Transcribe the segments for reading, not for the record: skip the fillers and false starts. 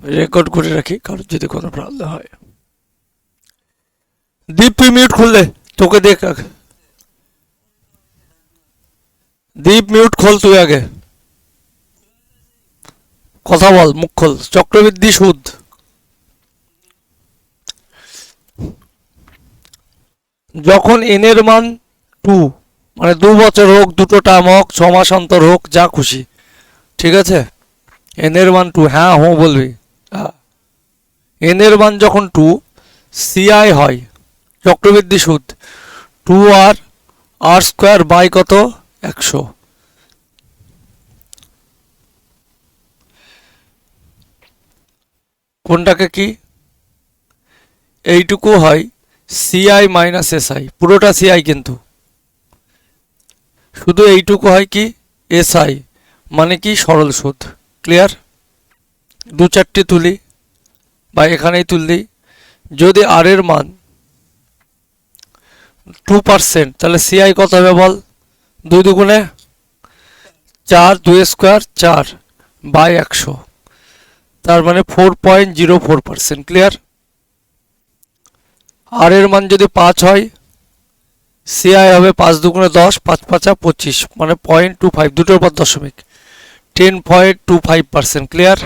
Record করে রাখি, কারোর যদি কোনো প্রবলেম হয়। দীপ তুই মিউট খুললে, তোকে দেখ আগে। দীপ মিউট খোল তুই আগে, কথা বল, মুখ খোল। চক্রবৃদ্ধি সুদ যখন n এর মান 2, মানে 2 বছর হোক, দুটো টার্ম হোক, 6 মাস অন্তর হোক, যা খুশি, ঠিক আছে। n এর মান 2, হ্যাঁ হো বলবি। n এর মান যখন 2, CI হয় চক্রবৃদ্ধি সুদ 2r r স্কোয়ার বাই কত 100। কোনটাকে কি, এইটুকু হয় CI মাইনাস SI, পুরোটা CI, কিন্তু শুধু এইটুকু হয় কি SI, মানে কি সরল সুদ। ক্লিয়ার? 2-4টে তুলি বা এখানেই তুললি। যদি আর এর মান 2%, তাহলে CI কত হবে বল? 2 দুগুণে 4, 2 স্কোয়ার 4 বাই 100, তার মানে 4.04%। ক্লিয়ার? আর এর মান যদি 5 হয়, CI হবে 5 দুগুণে 10, 5 5 25, মানে 0.25, দুটোর পর দশমিক, 10.25%। ক্লিয়ার?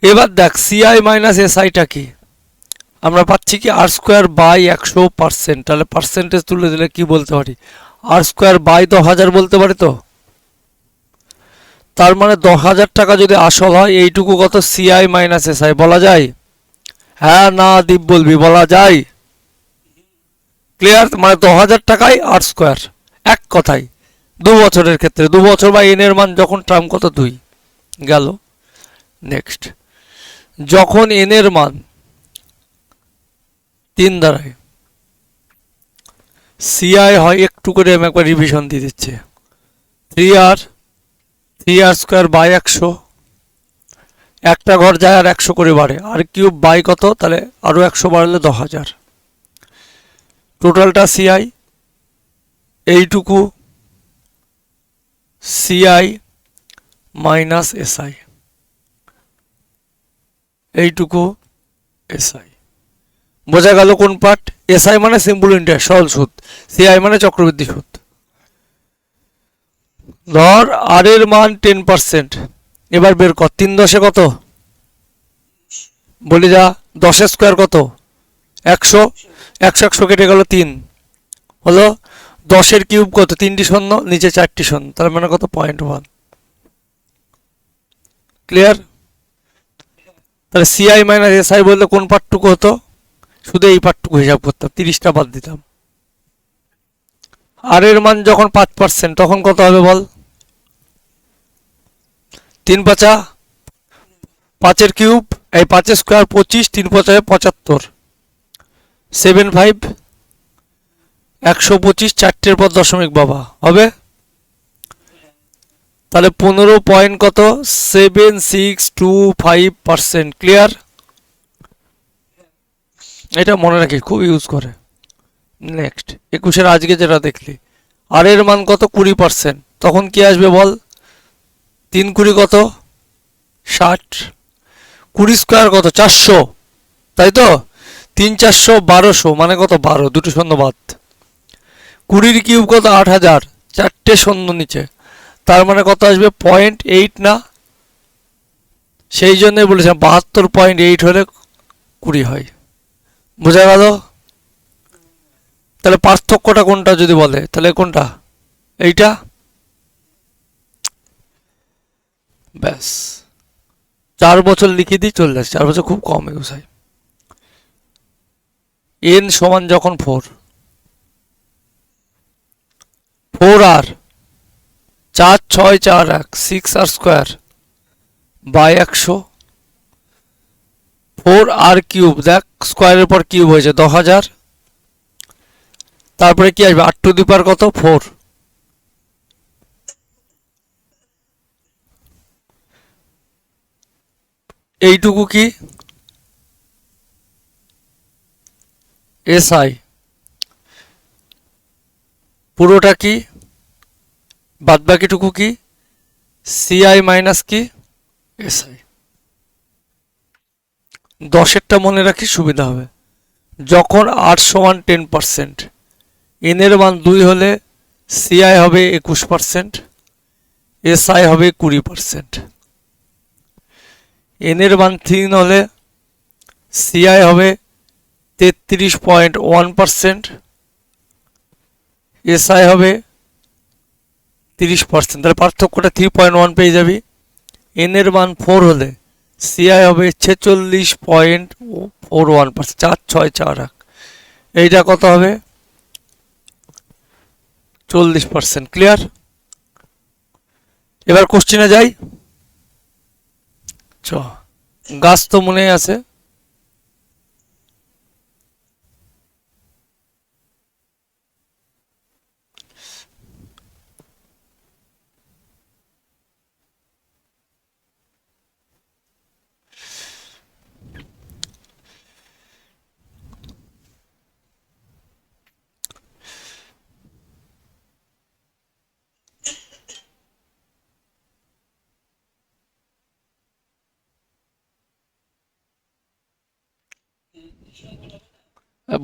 এবার দেখ CI মাইনাস SIটা কি, আমরা পাচ্ছি কি আর স্কোয়ার বাই 100%, তাহলে পার্সেন্টেজ তুলে দিলে কি বলতে পারি, আর স্কোয়ার বাই 10,000 বলতে পারি। তো তার মানে 10,000 টাকা যদি আসল হয়, এইটুকু কত CI মাইনাস SI বলা যায়? হ্যাঁ না দীপ বলবি, বলা যায়। ক্লিয়ার? মানে 10,000 টাকায় আর স্কোয়ার, এক কথায় 2 বছরের ক্ষেত্রে, 2 বছর বা n এর মান যখন টার্ম কত 2 গেল। নেক্সট, যখন n এর মান 3 দাঁড়ায়, CI হয়, একটু করে আমি একবার রিভিশন দিয়ে দিচ্ছে, 3r স্কোয়ার বাই 100, একটা ঘর যায় আর 100 করে বাড়ে, আর কিউব বাই কত, তাহলে আরও 100 বাড়লে 10,000, টোটালটা CI। এইটুকু CI মাইনাস SI, এইটুকু SI। বোঝা গেল কোন পার্ট? SI মানে সিম্পল ইন্টারেস্ট, সরল সুদ, CI মানে চক্রবৃদ্ধি সুদ। ধর আর এর মান 10%, এবার বের কর 3 10 কত বলি যা, 10 স্কোয়ার কত 100, 100 কেটে গেল 3, হলো 10 কিউব কত, 3টি শূন্য, নিচে 4টি শূন্য, তার মানে কত 0.1। ক্লিয়ার? তাহলে CI মাইনাস SI বললে কোন পার্টটুকু হতো, শুধু এই পার্টটুকু হিসাব করতাম, 30টা বাদ দিতাম। আর এর মান যখন 5%, তখন কত হবে বল? 3 5 5 কিউব, এই 5 স্কোয়ার 25, 3 5 75, 75, 125, 4টের পর দশমিক বাবা হবে, তাহলে 15 পয়েন্ট কত 7625%। ক্লিয়ার? এটা মনে রাখি, খুব ইউজ করে। নেক্সট, 21-এর আজকে যেটা দেখলি, আর এর মান কত 20%, তখন কি আসবে বল? 3 20 কত 60, 20 স্কোয়ার কত 400, তাই তো, 3 400 1200, মানে কত 12, দুটো শূন্য বাদ। 20 কিউব কত 8000, 4টে শূন্য নিচে, তার মানে কত আসবে 0.8 না? সেই জন্যই বলেছিলাম 72.8 হলে 20 হয়। বোঝা গেল? তাহলে পার্থক্যটা কোনটা যদি বলে, তাহলে কোনটা, এইটা। ব্যাস, 4 বছর লিখে দিই, চলে আসছে 4 বছর, খুব কম এগুসাই। n সমান যখন 4, 4r 4 6 4 1, 6r square by 100, 4r cube, দেখ স্কোয়ারের পর কিউব হয়েছে 10,000, তারপরে কি আসবে, 8 টু দি পাওয়ার কত 4, এইটুকু কি SI, পুরোটা কি, বাদবাকিটুকু কি CI মাইনাস কি SI। দশেরটা মনে রাখি সুবিধা হবে। যখন আর সমান 10%, এন এর মান 2 হলে সিআই হবে 21%, এসআই হবে 20%। এন এর মান 3 হলে সিআই হবে 33.1%, এসআই হবে 30%। তাহলে পার্থক্যটা 3.1 পেয়ে যাবি। এন এর মান 4 হলে সিআই হবে 46.41%, 4 6 4 এইটা কত হবে? 40%। ক্লিয়ার? এবার কোশ্চিনে যাই। চ গাছ তো মনে আছে।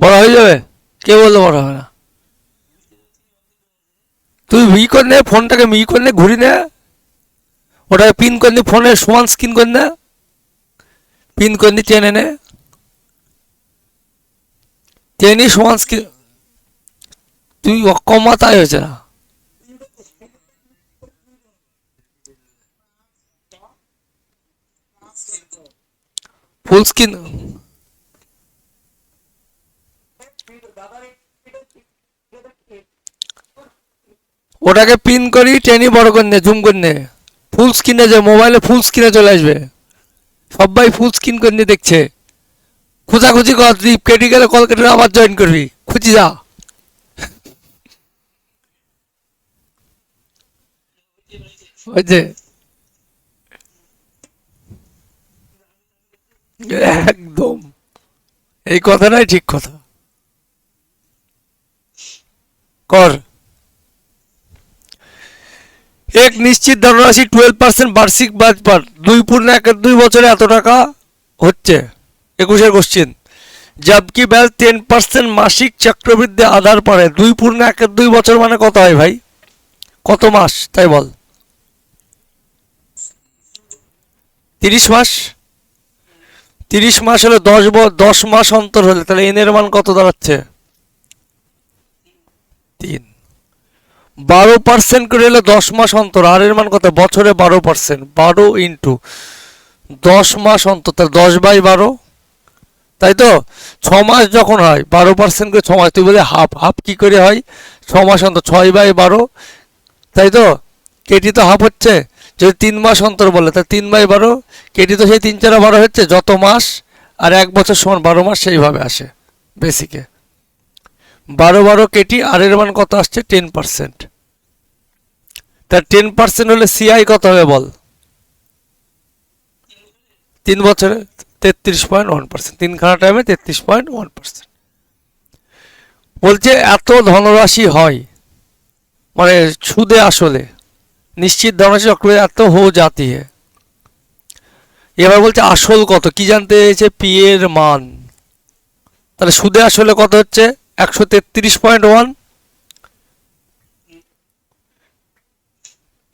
বড় হয়ে যাবে? কে বললো বড় হবে না? তুই করে নে, ফোনটাকে করে নে, ঘুরি নে, ওটাকে পিন করে নি, ফোনের সমান স্ক্রিন করে নে, পিন করে নি, টেনে নে, টেনে সমান স্ক্রিন। তুই অকমাতায় হয়েছে না? Full screen. ওটাকে পিন করি, টেনে বড় করে নে, জুম করে নে। ফুল স্ক্রিনে যে মোবাইলে ফুল স্ক্রিনে চলে আসবে। সবাই ফুল স্ক্রিন করে নিয়ে দেখছে। খোঁজাখুঁজি কর, তুই কেটে গেলে কল কেটে আবার জয়েন করবি, খুঁজি যা। ওই যে একদম এই কথাটাই ঠিক কথা। কর। এক নিশ্চিত ধনরাশি 12% বার্ষিক ব্যাজ পার 2 × 1 বছরে এত টাকা হচ্ছে। 21 কোশ্চেন। जबकि ব্যাজ 10% মাসিক চক্রবৃদ্ধি আধার পরে 2 × 1 বছর মানে কত হয় ভাই? কত মাস তাই বল? 30 মাস। 30 মাস হলে 10 মাস অন্তর হলে তাহলে এন এর মান কত দাঁড়াচ্ছে? 3। 12% করে হলে 10 মাস অন্তর, আর এর মান কত? বছরে 12%, 12 × 10 মাস অন্তর, তাহলে 10/12, তাই তো? 6 মাস যখন হয় 12% করে 6 মাস, তুই বলে হাফ, হাফ কি করে হয়? 6 মাস অন্তর, 6/12, তাই তো? কেটি তো হাফ হচ্ছে। যদি 3 মাস অন্তর বলে তাহলে 3/12, কেটি তো সেই 3 × 4 = 12 হচ্ছে। যত মাস আর 1 বছর সমান 12 মাস, সেইভাবে আসে বেসিকে। 12 কেটি, আর এর মান কত আসছে? 10%। তা 10% হলে সিআই কত হবে বল? 3 বছরে 33.1%, 3খানা টাইমে 33.1%। বলছে এত ধনরাশি হয়, মানে সুদে আসলে নিশ্চিত ধনরাশি চক্রবৃদ্ধি এত হো জাতি है। এবার বলছে আসল কত, কি জানতে চেয়েছে? পি এর মান। তাহলে সুদে আসলে কত হচ্ছে? 133.1,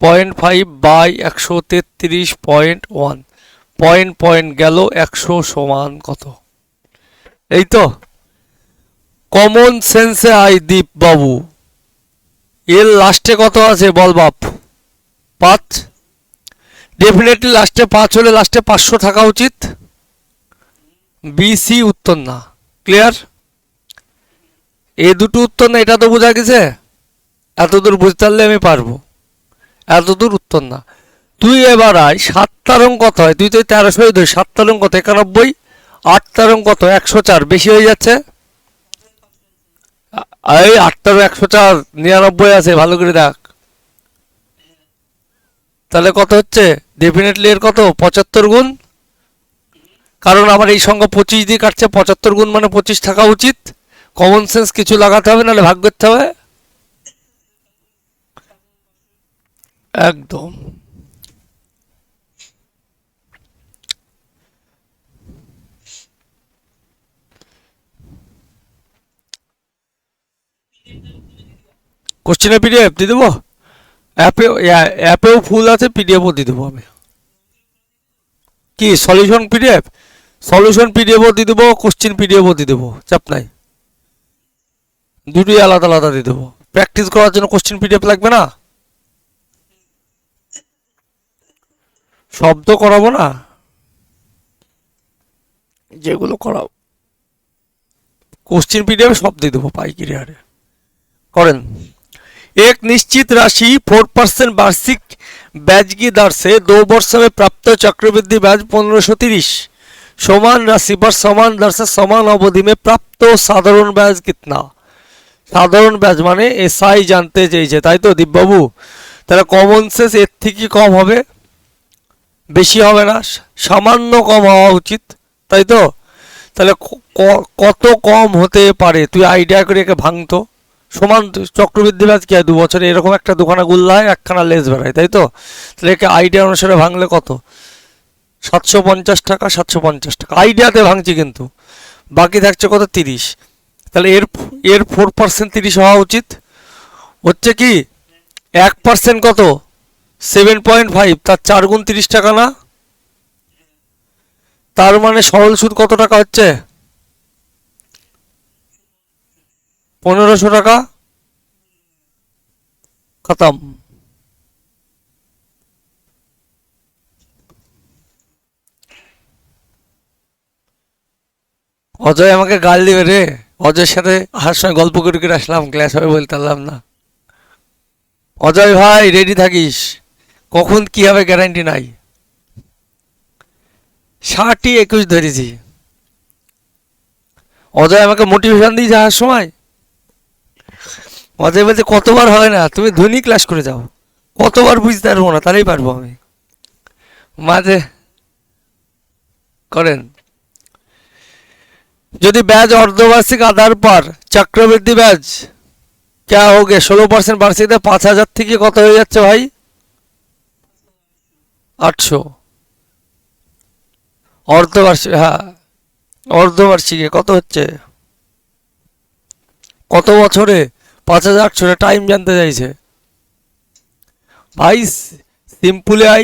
0.5/133.1, পয়েন্ট পয়েন্ট গেল 100 সমান কত? এই তো কমন সেন্সে আই দীপ বাবু। এর লাস্টে কত আছে বল বাপ? 5। ডেফিনেটলি লাস্টে 5 হলে লাস্টে 500 থাকা উচিত। বিসি উত্তর না। ক্লিয়ার? এ দুটো উত্তর না, এটা তো বোঝা গেছে। এতদূর বুঝতে পারলে আমি পারবো। এতদূর উত্তর না। তুই এবার আয় 7 কত হয়? তুই তো 1300 ধর। 7 কত? 91। 8 কত? 104। বেশি হয়ে যাচ্ছে। এই 104, 99 আছে, ভালো করে দেখ। তাহলে কত হচ্ছে? ডেফিনেটলি এর কত? 75 গুণ। কারণ আমার এই সংখ্যা 25 দিয়ে কাটছে, 75 গুণ মানে 25 থাকা উচিত। কমন সেন্স কিছু লাগাতে হবে, নাহলে ভাগ করতে হবে। একদম। কোশ্চেনের পিডিএফ দিয়ে দেবো। অ্যাপেও ফুল আছে, পিডিএফও দিয়ে দেবো আমি। কি সলিউশন পিডিএফ? সলিউশন পিডিএফও দিয়ে দেবো, কোশ্চেন পিডিএফও দিয়ে দেবো, চাপ নাই। দুটোই আলাদা আলাদা দিয়ে দেবো। প্র্যাকটিস করার জন্য কোশ্চেন পিডিএফ লাগবে না? শব্দ করাবো না, যেগুলো করাবো क्वेश्चन पीडीएफ सब दे देव पाइकारी हारे करें। एक निश्चित राशि 4% वार्षिक ब्याज की दर से 2 वर्ष में प्राप्त चक्रवृद्धि ब्याज 1530 समान राशि पर समान दर से समान अवधि में प्राप्त साधारण ब्याज कितना? साधारण ब्याज माने एसआई जानते चाहिए ताई तो दीप बाबू, ताहले कमन सेंस एर थेके कम होबे, बेशी होबे ना, सामान्य कम हওয়া उचित ताई तो। তাহলে কত কম হতে পারে তুই আইডিয়া করে একে ভাঙতো। সমান চক্রবৃদ্ধি ব্যাজ কি হয় 2 বছরে এরকম একটা দুখানা গুল্লা হয়, একখানা লেস বেড়ায়, তাই তো। তাহলে একে আইডিয়া অনুসারে ভাঙলে কত? 750 টাকা, 750 টাকা আইডিয়াতে ভাঙছি, কিন্তু বাকি থাকছে কত? 30। তাহলে এর 4% 30 হওয়া উচিত। হচ্ছে কি 1% কত? 7.5, তার 4 গুণ 30 টাকা না? তার মানে সরল সুদ কত টাকা হচ্ছে? 1500 টাকা। খতম। অজয় আমাকে গাল দিবে রে। অজয়ের সাথে আসার সময় গল্প করে করে আসলাম, ক্লাস হবে বলতে পারলাম না। অজয় ভাই রেডি থাকিস, কখন কি হবে গ্যারান্টি নাই। 60-21 ধরেছি। অজয় আমাকে মোটিভেশন দিয়েছে আসার সময়। অজয় বলছে কতবার হয় না, তুমি ধনী ক্লাস করে যাও, কতবার বুঝতে পারবো না, তাহলেই পারবো আমি। মাঝে करें यदि ब्याज अर्धवार्षिक आधार पर चक्रवृद्धि ब्याज क्या हो गया 16% वार्षिक 5000 থেকে কত হয়ে যাচ্ছে ভাই? 800 अर्धवार्षिक। हाँ अर्धवार्षिके কত হচ্ছে? কত বছরে? 5800। টাইম জানতে চাইছে ভাই। সিম্পলে আই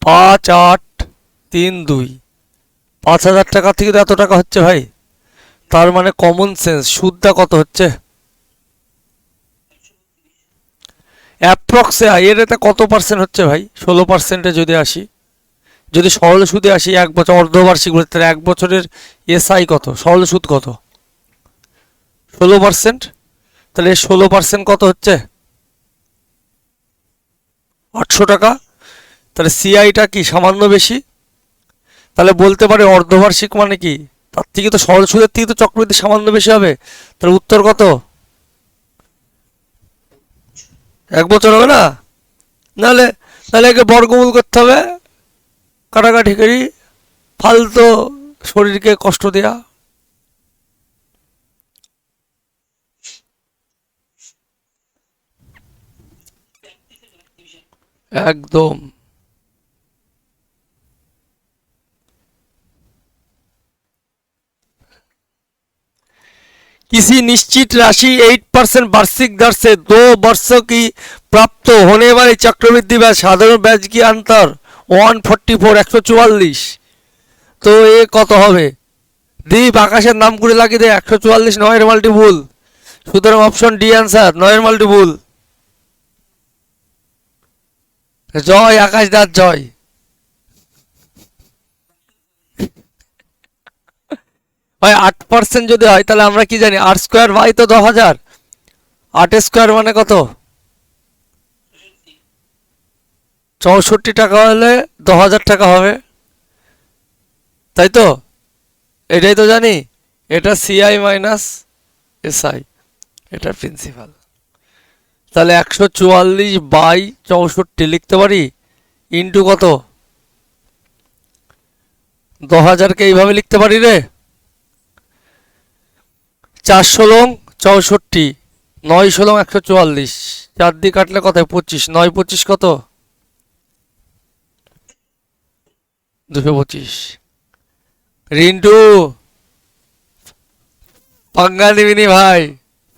5832 5000 টাকা থেকে তো এত টাকা হচ্ছে ভাই, তার মানে কমন সেন্স সুদটা কত হচ্ছে? অ্যাপ্রক্সে এর এটা কত পার্সেন্ট হচ্ছে ভাই? 16%-এ যদি আসি, যদি সরল সুদে আসি 1 বছর অর্ধবার্ষিক বলে, তাহলে 1 বছরের এসআই কত, সরল সুদ কত? 16%। তাহলে 16% কত হচ্ছে? 800 টাকা। তাহলে সিআইটা কি সামান্য বেশি? তাহলে বলতে পারে অর্ধবার্ষিক মানে কি তার থেকে তো সরল সুদের থেকে তো চক্রবৃদ্ধি সামান্য বেশি হবে। তাহলে উত্তর কত? 1 বছর হবে না? নাহলে তাহলে একে বর্গমূল করতে হবে, কাটাকাটি করি, ফালতু শরীরকে কষ্ট দেয়া। একদম। किसी निश्चित राशि 8% वार्षिक दर से 2 वर्षों की प्राप्त होने वाली चक्रवृद्धि ब्याज साधारण ब्याज की अंतर 144 144। तो ये कत হবে? दीप आकाशेर नाम করে লাগিয়ে দে 144 9 এর মাল্টিপুল। সুতরাং অপশন ডি आंसर 9 এর মাল্টিপুল। জয় আকাশ দাস জয়। ভাই 8% যদি হয় তাহলে আমরা কি জানি 8 স্কয়ার বাই তো 10000। 8 স্কয়ার মানে কত? 64 টাকা হলে 10000 টাকা হবে, তাই তো। এটাই তো জানি, এটা সিআই মাইনাস এসআই, এটা প্রিন্সিপাল। তাহলে 144 বাই 64 লিখতে পারি, ইন্টু কত? 10000 কে এইভাবে লিখতে পারি রে। 4 ষোলং 64, 9 ষোলং 144, 4 দিয়ে কাটলে কত? 25, 9 25 কত? 225। রিন্টু পাঙ্গা নিবিনি ভাই,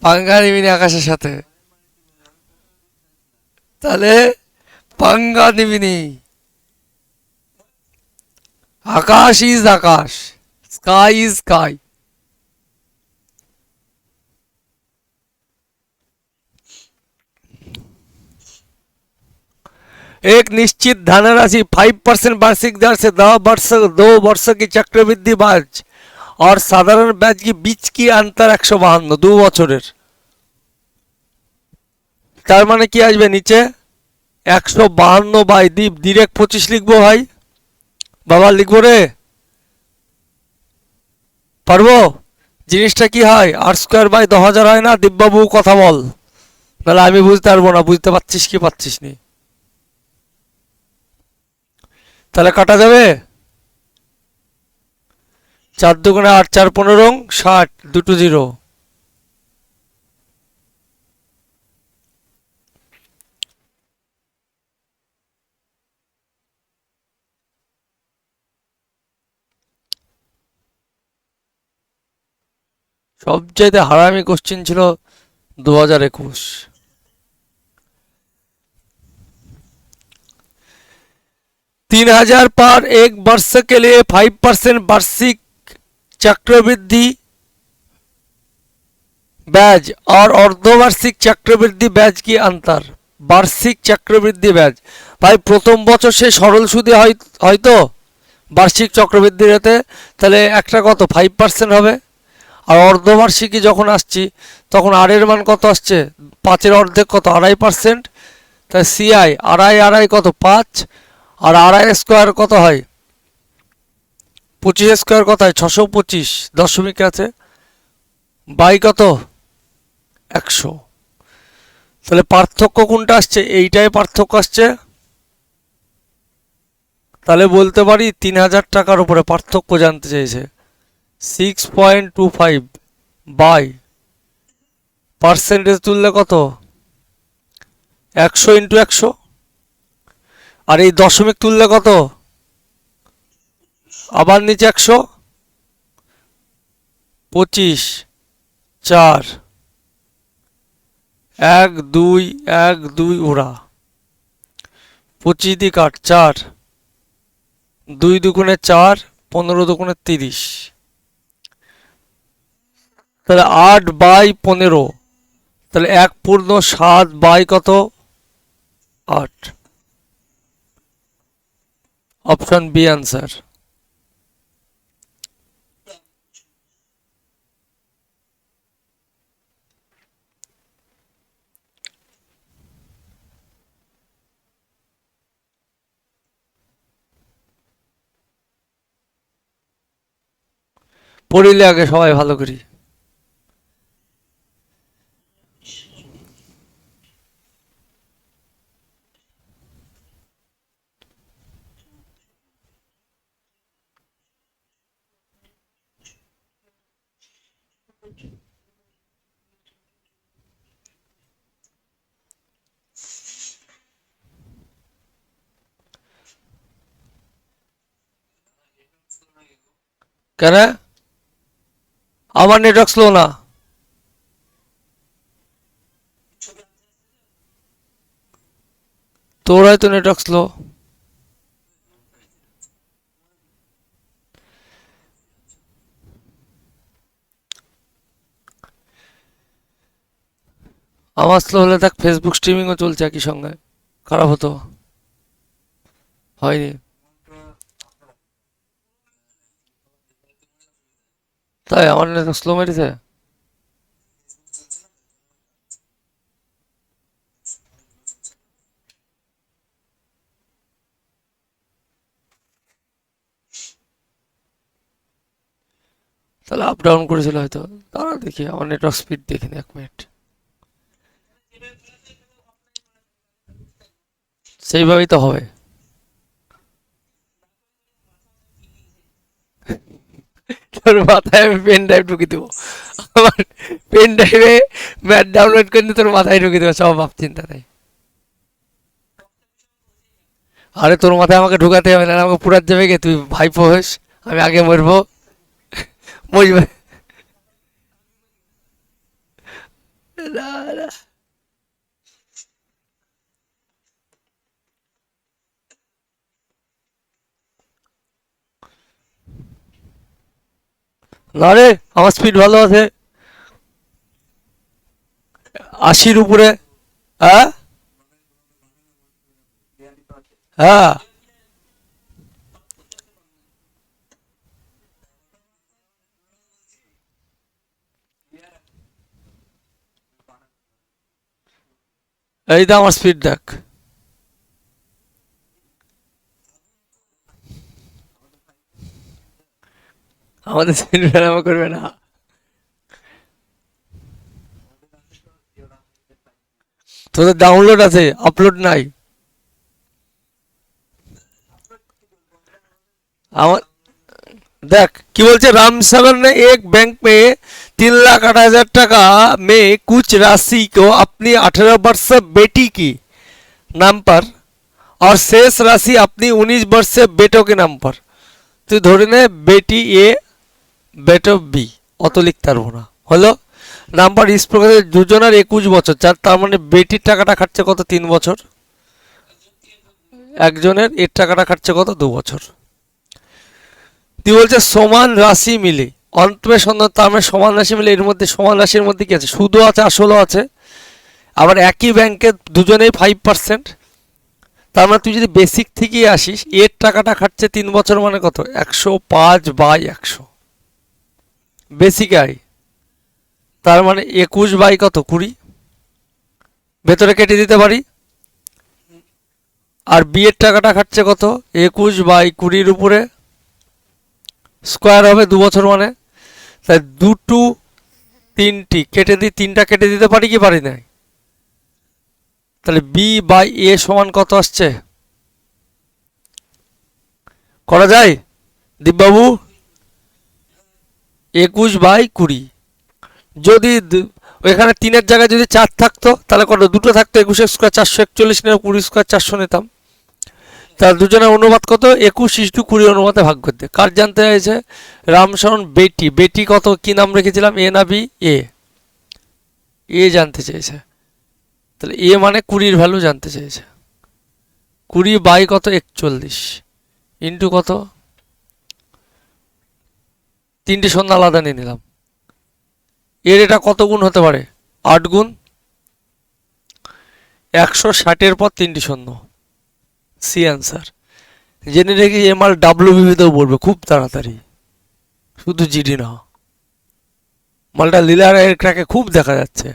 পাঙ্গা নিবিনি আকাশের সাথে, তাহলে পাঙ্গা নিবিনি। Akash is Akash, sky is sky. एक निश्चित धनराशि 5% वार्षिक दर से 2 वर्ष की चक्रवृद्धि ब्याज और साधारण ब्याज की बीच की अंतर 152, 2 বছরের। তার মানে কি আসবে নিচে 152 বাই ডিরেক্ট 25 লিখবো ভাই, বাবা লিখবো রে, পারবো? জিনিসটা কি হয়, r²/1000 হয় না? দিব্যবাবু কথা বল, তাহলে আমি বুঝতে পারবো না। বুঝতে পারছিস কি পাচ্ছিস নি? তাহলে কাটা যাবে। 4 দুগুণে 8, 4 15, 60, দুটো জিরো। সবচাইতে হারামি কোশ্চেন ছিল 2021। 3000 पर 1 वर्ष के लिए 5% वार्षिक चक्रवृद्धि ब्याज और अर्धवार्षिक चक्रवृद्धि ब्याज की अंतर। বার্ষিক চক্রবৃদ্ধি ব্যাজ ভাই প্রথম বছর সে সরল সুদে হয়তো বার্ষিক চক্রবৃদ্ধি রেতে, তাহলে একটা কত 5% হবে। আর অর্ধবার্ষিকী যখন আসছি তখন আর এর মান কত আসছে, 5-এর অর্ধেক কত 2.5%। তাই সিআই আড়াই কত 5, আর আড়াই স্কোয়ার কত হয় 25 স্কোয়ার কত হয় 625 দশমিক আছে, বাই কত 100। তাহলে পার্থক্য কোনটা আসছে, এইটাই পার্থক্য আসছে। তাহলে বলতে পারি 3000 টাকার উপরে পার্থক্য জানতে চাইছে। 6.25 বাই পার্সেন্টেজ তুললে কত 100 ইন্টু 100, আর এই দশমিক তুললে কত আবার নিচে 100, 25, 4, 1 2 1 2 ওরা 25 দিয়ে কাট 4, 2 দুগুণে 4, 15 দুগুণে 30, তাহলে 8/15, তাহলে 1.7 বাই কত 8। Option B answer. পড়িলে আগে সবাই ভালো করি। কেন আমার নেটওয়ার্ক স্লো না? তোর হয়তো নেটওয়ার্ক স্লো। আমার স্লো হলে দেখ ফেসবুক স্ট্রিমিংও চলছে একই সঙ্গে, খারাপ হতো। হয়নি তাই আমার নেটওয়ার্ক স্লো মেরেছে। তাহলে আপ ডাউন করেছিল হয়তো। তারা দেখি আমার নেটওয়ার্ক স্পিড দেখিনি, 1 মিনিট। সেইভাবেই তো হবে। তোর মাথায় আমি পেন ড্রাইভ ঢুকিয়ে দেবো, আমার পেন ড্রাইভে ম্যাথ ডাউনলোড করে তোর মাথায় ঢুকিয়ে দেবো, সব ভাব চিন্তা নেই। আরে তোর মাথায় আমাকে ঢুকাতে হবে না, আমাকে পুরাত যাবে কে? তুই ভাইপো হোস, আমি আগে মরবো, বুঝবে? না রে, আমার স্পিড ভালো আছে, 80-র উপরে। হ্যাঁ হ্যাঁ, এই তো আমার স্পিড দেখ। আমাদের স্পিড ব্যায়াম করবে না। তোদের ডাউনলোড আছে, আপলোড নাই। আমার देख कि बोलते रामसागर ने एक बैंक में 3,08,000 में कुछ राशि को अपनी 18 वर्ष बेटी की नाम पर और शेष राशि अपनी 19 वर्ष बेटों के नाम पर। तो ধরে নে বেটি এ বেটো বি, অত লিখতে পারবো না, হলো নাম্বার ইস প্রকার দুজনের 21 বছর, তার মানে বেটির টাকাটা খাচ্ছে কত 3 বছর, একজনের এর টাকাটা খাচ্ছে কত 2 বছর। তুই বলছে সমান রাশি মিলে অন্তমে সন্ধান, তার মানে সমান রাশি মিলে, এর মধ্যে সমান রাশির মধ্যে কি আছে, সুদও আছে আসলও আছে, আবার একই ব্যাংকে দুজনেই 5%। তার মানে তুই যদি বেসিক থেকেই আসিস, এর টাকাটা খাচ্ছে 3 বছর মানে কত 105/100 বেসিক আয়, তার মানে 21 কত 20, ভেতরে কেটে দিতে পারি। আর বিয়ের টাকাটা খাচ্ছে কত 21/20 উপরে স্কোয়ার হবে 2 বছর মানে, তাই দুটো তিনটি কেটে দিই, তিনটা কেটে দিতে পারি কি পারি না, তাহলে B/A সমান কত আসছে, করা যায় দীপবাবু 21/20। যদি ওইখানে 3-এর জায়গায় যদি 4 থাকতো তাহলে কত, দুটো থাকতো, 21 স্কোয়ার 441 নিয়ে 20 স্কোয়ার 400 নিতাম। তার দুজনের অনুপাত কত 21:20 অনুপাতে ভাগ করতে। কার জানতে চাইছে, রামশরণ বেটি, বেটি কত কি নাম রেখেছিলাম, এ না বি, এ জানতে চেয়েছে, তাহলে এ মানে 20-র ভ্যালু জানতে চেয়েছে। 20 কত 41 ইন্টু কত, তিনটে শূন্য আলাদা নিয়ে নিলাম। এর এটা কত গুণ হতে পারে, 8 গুণ, 160-এর পর 3টি শূন্য, সি অ্যান্সার। জেনে রেখে এমআর ডাব্লিউবিতেও পড়বে খুব তাড়াতাড়ি, শুধু জিডি না, মালটা লীলার এর ক্র্যাকে খুব দেখা যাচ্ছে।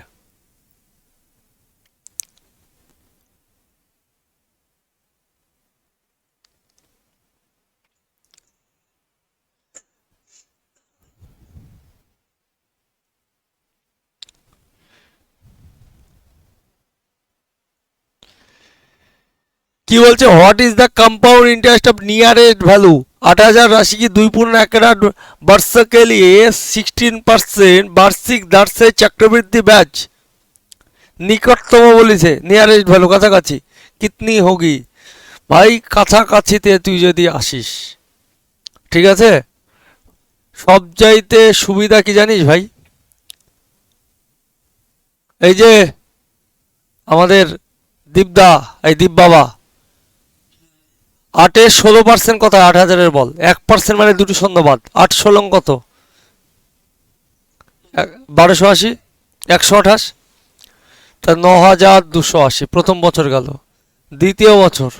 কি বলছে, what is the compound interest of nearest value 8,000 राशि की 2.1 वर्ष के लिए 16% वार्षिक दर से चक्रवृद्धि ब्याज, নিকটতম বলেছে নিয়ারেস্ট ভ্যালু কাছাকাছি, কিতনি হোগি ভাই, কাছাকাছিতে তুই যদি আসিস, ঠিক আছে। সবচাইতে সুবিধা কি জানিস ভাই, এই যে আমাদের দীপদা, এই দীপ বাবা, 8-এর 16% কত, 8,000-এর বল 1% মানে দুটো শূন্য বাদ, 8-16 কত 1280, 128, তা 9,280 প্রথম বছর গেল। দ্বিতীয় বছর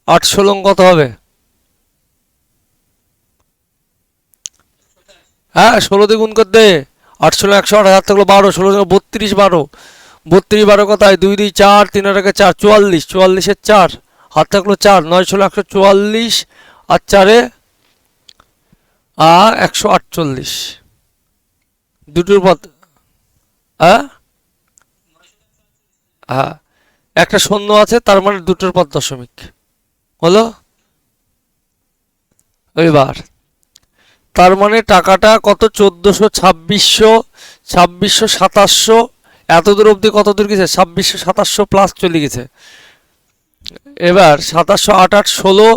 8-16 কত হবে, হ্যাঁ 16 দিয়ে গুণ করতে, 8-16 128 থাকলো 12, 16 32, 12 কথায় 2 2 4, 3 আর 4 44, 44-এর 4 হাত থাকলো 4, 9-16 144 আর 4-এ 148, দুটোর পর হ্যাঁ হ্যাঁ একটা শূন্য আছে, তার মানে দুটোর পর দশমিক হলো। এবার তার মানে টাকাটা কত 1400, 2600, 2700, এত দূর অবধি কত দূর গেছে, 2600, 2700 প্লাস চলে গেছে। এবার 2700, 8 8 16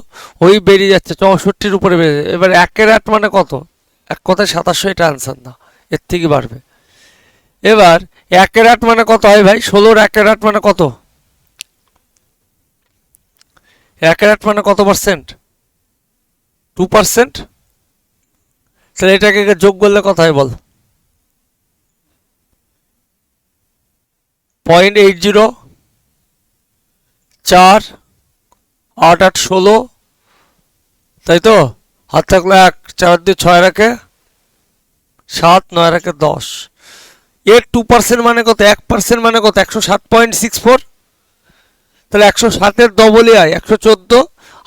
ওই বেরিয়ে যাচ্ছে, 64-র উপরে বেরিয়ে যাচ্ছে। এবার 1-এর 8 মানে কত, এক কথায় 2700, এটা আনসার না, এর থেকে বাড়বে। এবার এক ক্যারেট মানে কত হয় ভাই? 16-র এক ক্যারেট মানে কত? এক ক্যারেট মানে কত পার্সেন্ট? 2%। তাহলে এটাকে যোগ করলে কত হয় বল? 0.80, 4, 8 8 16, তাই তো? হাত থাকলে 1, 4 দিয়ে 6 রাখে 7, 9 রাখে 10। এর 2% মানে কত? 1% মানে কত? 107.64। তাহলে 107-এর ডবলই হয় 114।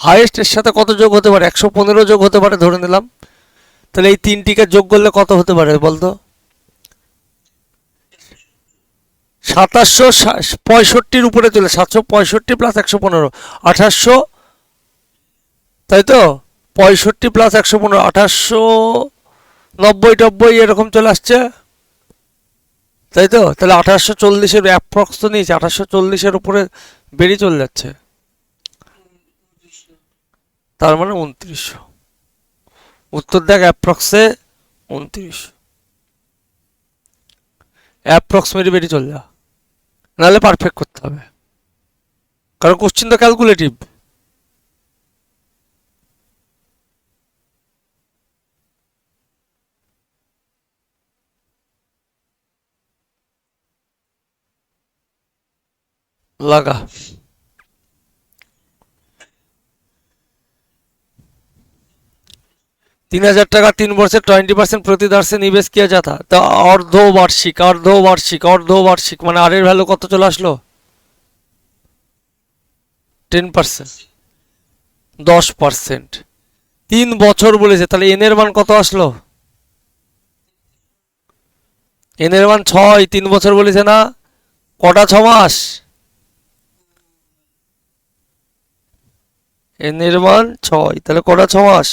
হাইয়েস্ট এর সাথে কত যোগ হতে পারে? 115 যোগ হতে পারে ধরে নিলাম। তাহলে এই তিনটিকে যোগ করলে কত হতে পারে বলতো? 2765-র উপরে চলে, 765 প্লাস 115, 2800, তাই তো? 65 প্লাস 115, 2890 এরকম চলে আসছে, তাই তো? তাহলে 1840-এর অ্যাপ্রক্স তো নিয়েছে, 1840-এর উপরে বেরিয়ে চলে যাচ্ছে, তার মানে 2900। উত্তর দেখ, অ্যাপ্রক্সে 2900। অ্যাপ্রক্সিমেটলি বেরিয়ে চলে যা, নাহলে পারফেক্ট করতে হবে, কারণ কোশ্চিন তো ক্যালকুলেটিভ। লাগা। 3000 টাকা 3 वर्षे 20% प्रतिदर्शे निवेश किया जाता, तो अर्धवार्षिक अर्धवार्षिक अर्धवार्षिक মানে আর এর ভ্যালু কত চলে আসলো? 10%, 10%। 3 বছর বলেছে, তাহলে এন এর মান কত আসলো? এন এর মান 6, 3 বছর বলেছে না? কটা 6 মাস? এন এর মান 6, তাহলে কটা 6 মাস?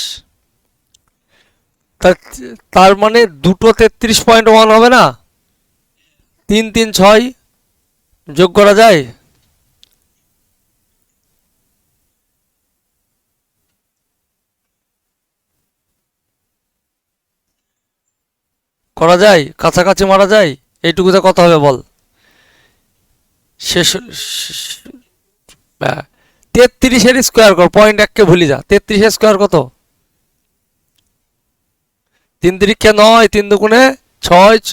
তার মানে দুটো 33.1 হবে না? 3 3 6 যোগ করা যায়? করা যায়, কাছাকাছি মারা যায়। এইটুকুতে কত হবে বল? শেষ। 33-এর স্কোয়ার কর, 0.1কে ভুলি যা। 33-এর স্কোয়ার কত? 3 3 9, 3 2 6,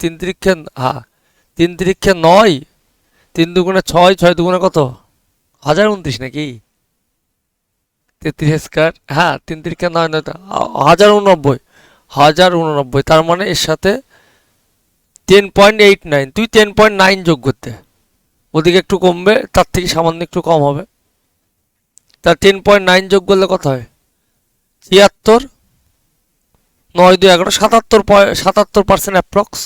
3 3, হ্যাঁ 3 3 9, 3 2 6, 6 2 কত? 1029 নাকি? 33 স্কোয়ার, হ্যাঁ 3 3 9 9, 1089, 1089। তার মানে এর সাথে 10.89, তুই 10.9 যোগ করতে, ওদিকে একটু কমবে, তার থেকে সামান্য একটু কম হবে। তার 10.9 যোগ করলে কত হয়? 76, 9 2 11, 77% অ্যাপ্রক্স।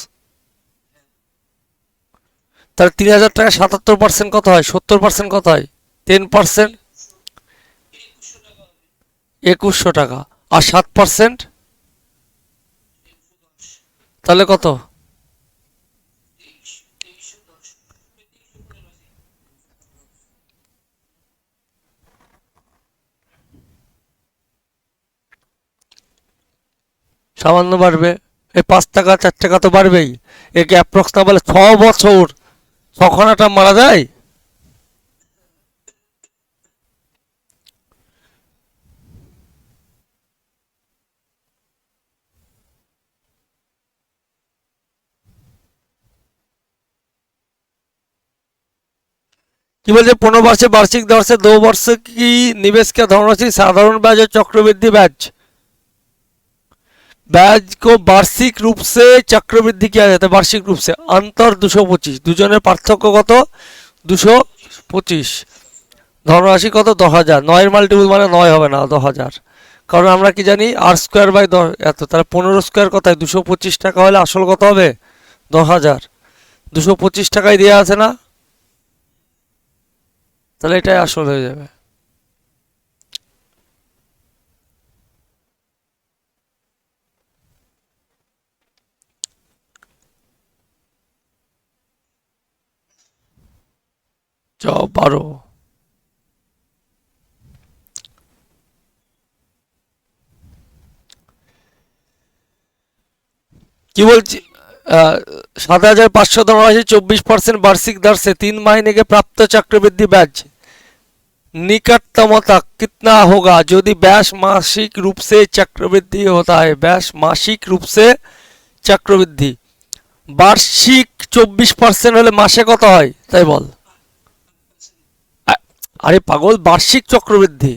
তাহলে 3000 টাকা 77% কত হয়? 70% কত হয়? 10%, 2100 টাকা। আর 7%, তাহলে কত? সামান্য বাড়বে, এই 5 টাকা 4 টাকা তো বাড়বেই। একে অ্যাপ্রক্স না বলে 6 বছর 6খানাটা মারা যায়। কি বলছে? 15 वर्ष वार्षिक दर से 2 वर्ष की निवेश का धनराशि साधारण ब्याज और चक्रवृद्धि ब्याज, ब्याज को वार्षिक रूप से चक्रवृद्धि किया जाता है। वार्षिक रूप से अंतर 225, দুজনের পার্থক্য কত? 225। ধনরাশি কত? 10,000। 9-এর মাল্টিপুল মানে 9 হবে না, 10,000। কারণ আমরা কি জানি? r² বাই 10 এত, তাহলে 15 স্কোয়ার কত হয়? 225 টাকা হলে আসল কত হবে? 10,000। 225 টাকায় দেওয়া আছে না? তাহলে এটাই আসল হয়ে যাবে। চ 12। কি বলছি? अ, 7,500 धनराशि 24% वार्षिक दर से 3 महीने के प्राप्त चक्रवृद्धि ब्याज निकटतमता कितना होगा यदि ब्याज मासिक रूप से चक्रवृद्धि होता है। ब्याज मासिक रूप से चक्रवृद्धि বার্ষিক 24% হলে মাসে কত হয় তাই বল। আরে পাগল, বার্ষিক চক্রবৃদ্ধি,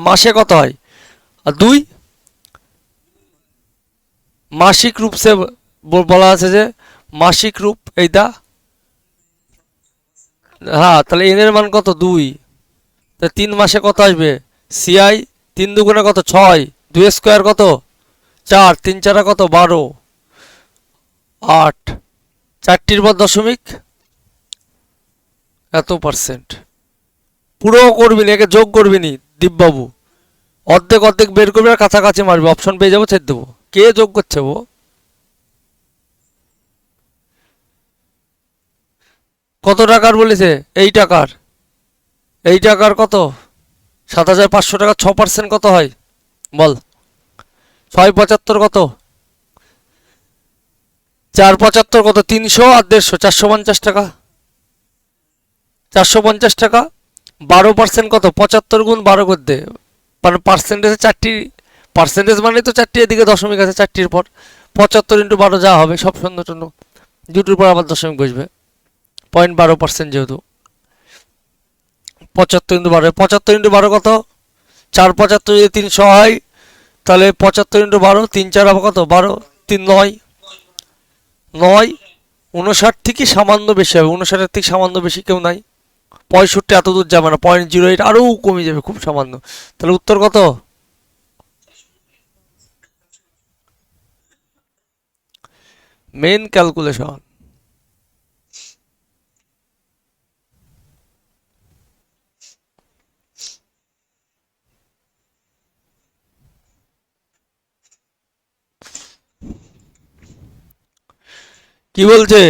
মাসে কত হয়? আর দুই, মাসিক রূপ সে বলা আছে যে মাসিক রূপ এইটা। হ্যাঁ, তাহলে এন এর মান কত? 2। তা 3 মাসে কত আসবে? সিআই 3 দুগুণে কত? 6। 2 স্কোয়ার কত? 4। 3 4 কত? 12। 8। 4টির পর দশমিক এত পার্সেন্ট। পুরো করবি না, একে যোগ করবি নি দীপবাবু, অর্ধেক অর্ধেক বের করবি আর কাছাকাছি মারবি, অপশন পেয়ে যাবো, ছেড়ে দেবো। কে যোগ করছে ও? কত টাকার বলেছে? এই টাকার কত? 7,500 টাকা 6% কত হয় বল? 6 75 কত? 4 75 কত? 300 আর 150, 450 টাকা। 450 টাকা 12% কত? 75 গুণ 12 করে দে, মানে পার্সেন্টেজে 4টি, পার্সেন্টেজ মানে তো 4টি, এদিকে দশমিক আছে 4টির পর। 75 × 12 যা হবে সব শূন্য শূন্য, দুটোর পর আবার দশমিক বসবে। 0.12% যেহেতু 75 × 12, 75 × 12 কত? 4 75 যদি 300 হয় তাহলে 75 × 12, 3 4 আবার কত? 12, 3 9, 9 59 থেকে সামান্য বেশি হবে, 59-এর থেকে সামান্য বেশি কেউ নাই। 65 এত দূর যাবে না, 0.08 আরও কমে যাবে খুব সামান্য। তাহলে উত্তর কত? Main calculation. কি বলছে?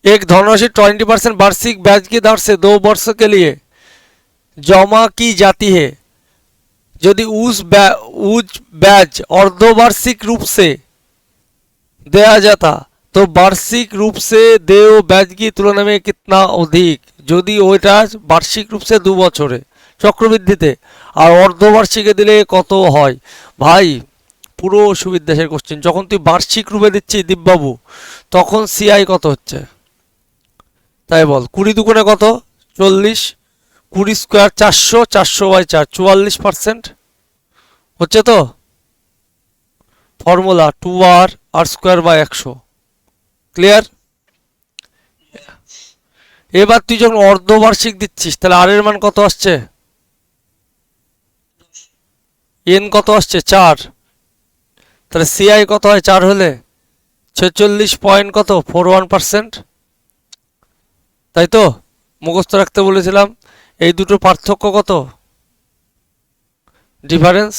एक धनराशि 20% वार्षिक ब्याज की दर से 2 वर्ष के लिए जमा की जाती है। यदि उस ब्याज अर्धवार्षिक रूप से दिया जाता तो वार्षिक रूप से देय ब्याज की तुलना में कितना अधिक। যদি ওইটা বার্ষিক রূপ সে 2 বছরে চক্রবৃদ্ধিতে আর অর্ধবার্ষিকে দিলে কত হয়? ভাই পুরো সুবিদ্যাসের কোশ্চেন। যখন তুই বার্ষিক রূপে দিচ্ছিস দীপবাবু, তখন সিআই কত হচ্ছে তাই বল? 20 দুগুণে কত? 40। 20 স্কোয়ার 400, 400/4, 44% হচ্ছে তো। Formula 2r² 100। ক্লিয়ার? এবার তুই যখন অর্ধবার্ষিক দিচ্ছিস তাহলে আর এর মান কত আসছে? এন কত আসছে? 4। তাহলে সিআই কত হয় 4 হলে? 46 পয়েন্ট কত? 41%। তাই তো? মুখস্থ রাখতে বলেছিলাম। এই দুটো পার্থক্য কত? ডিফারেন্স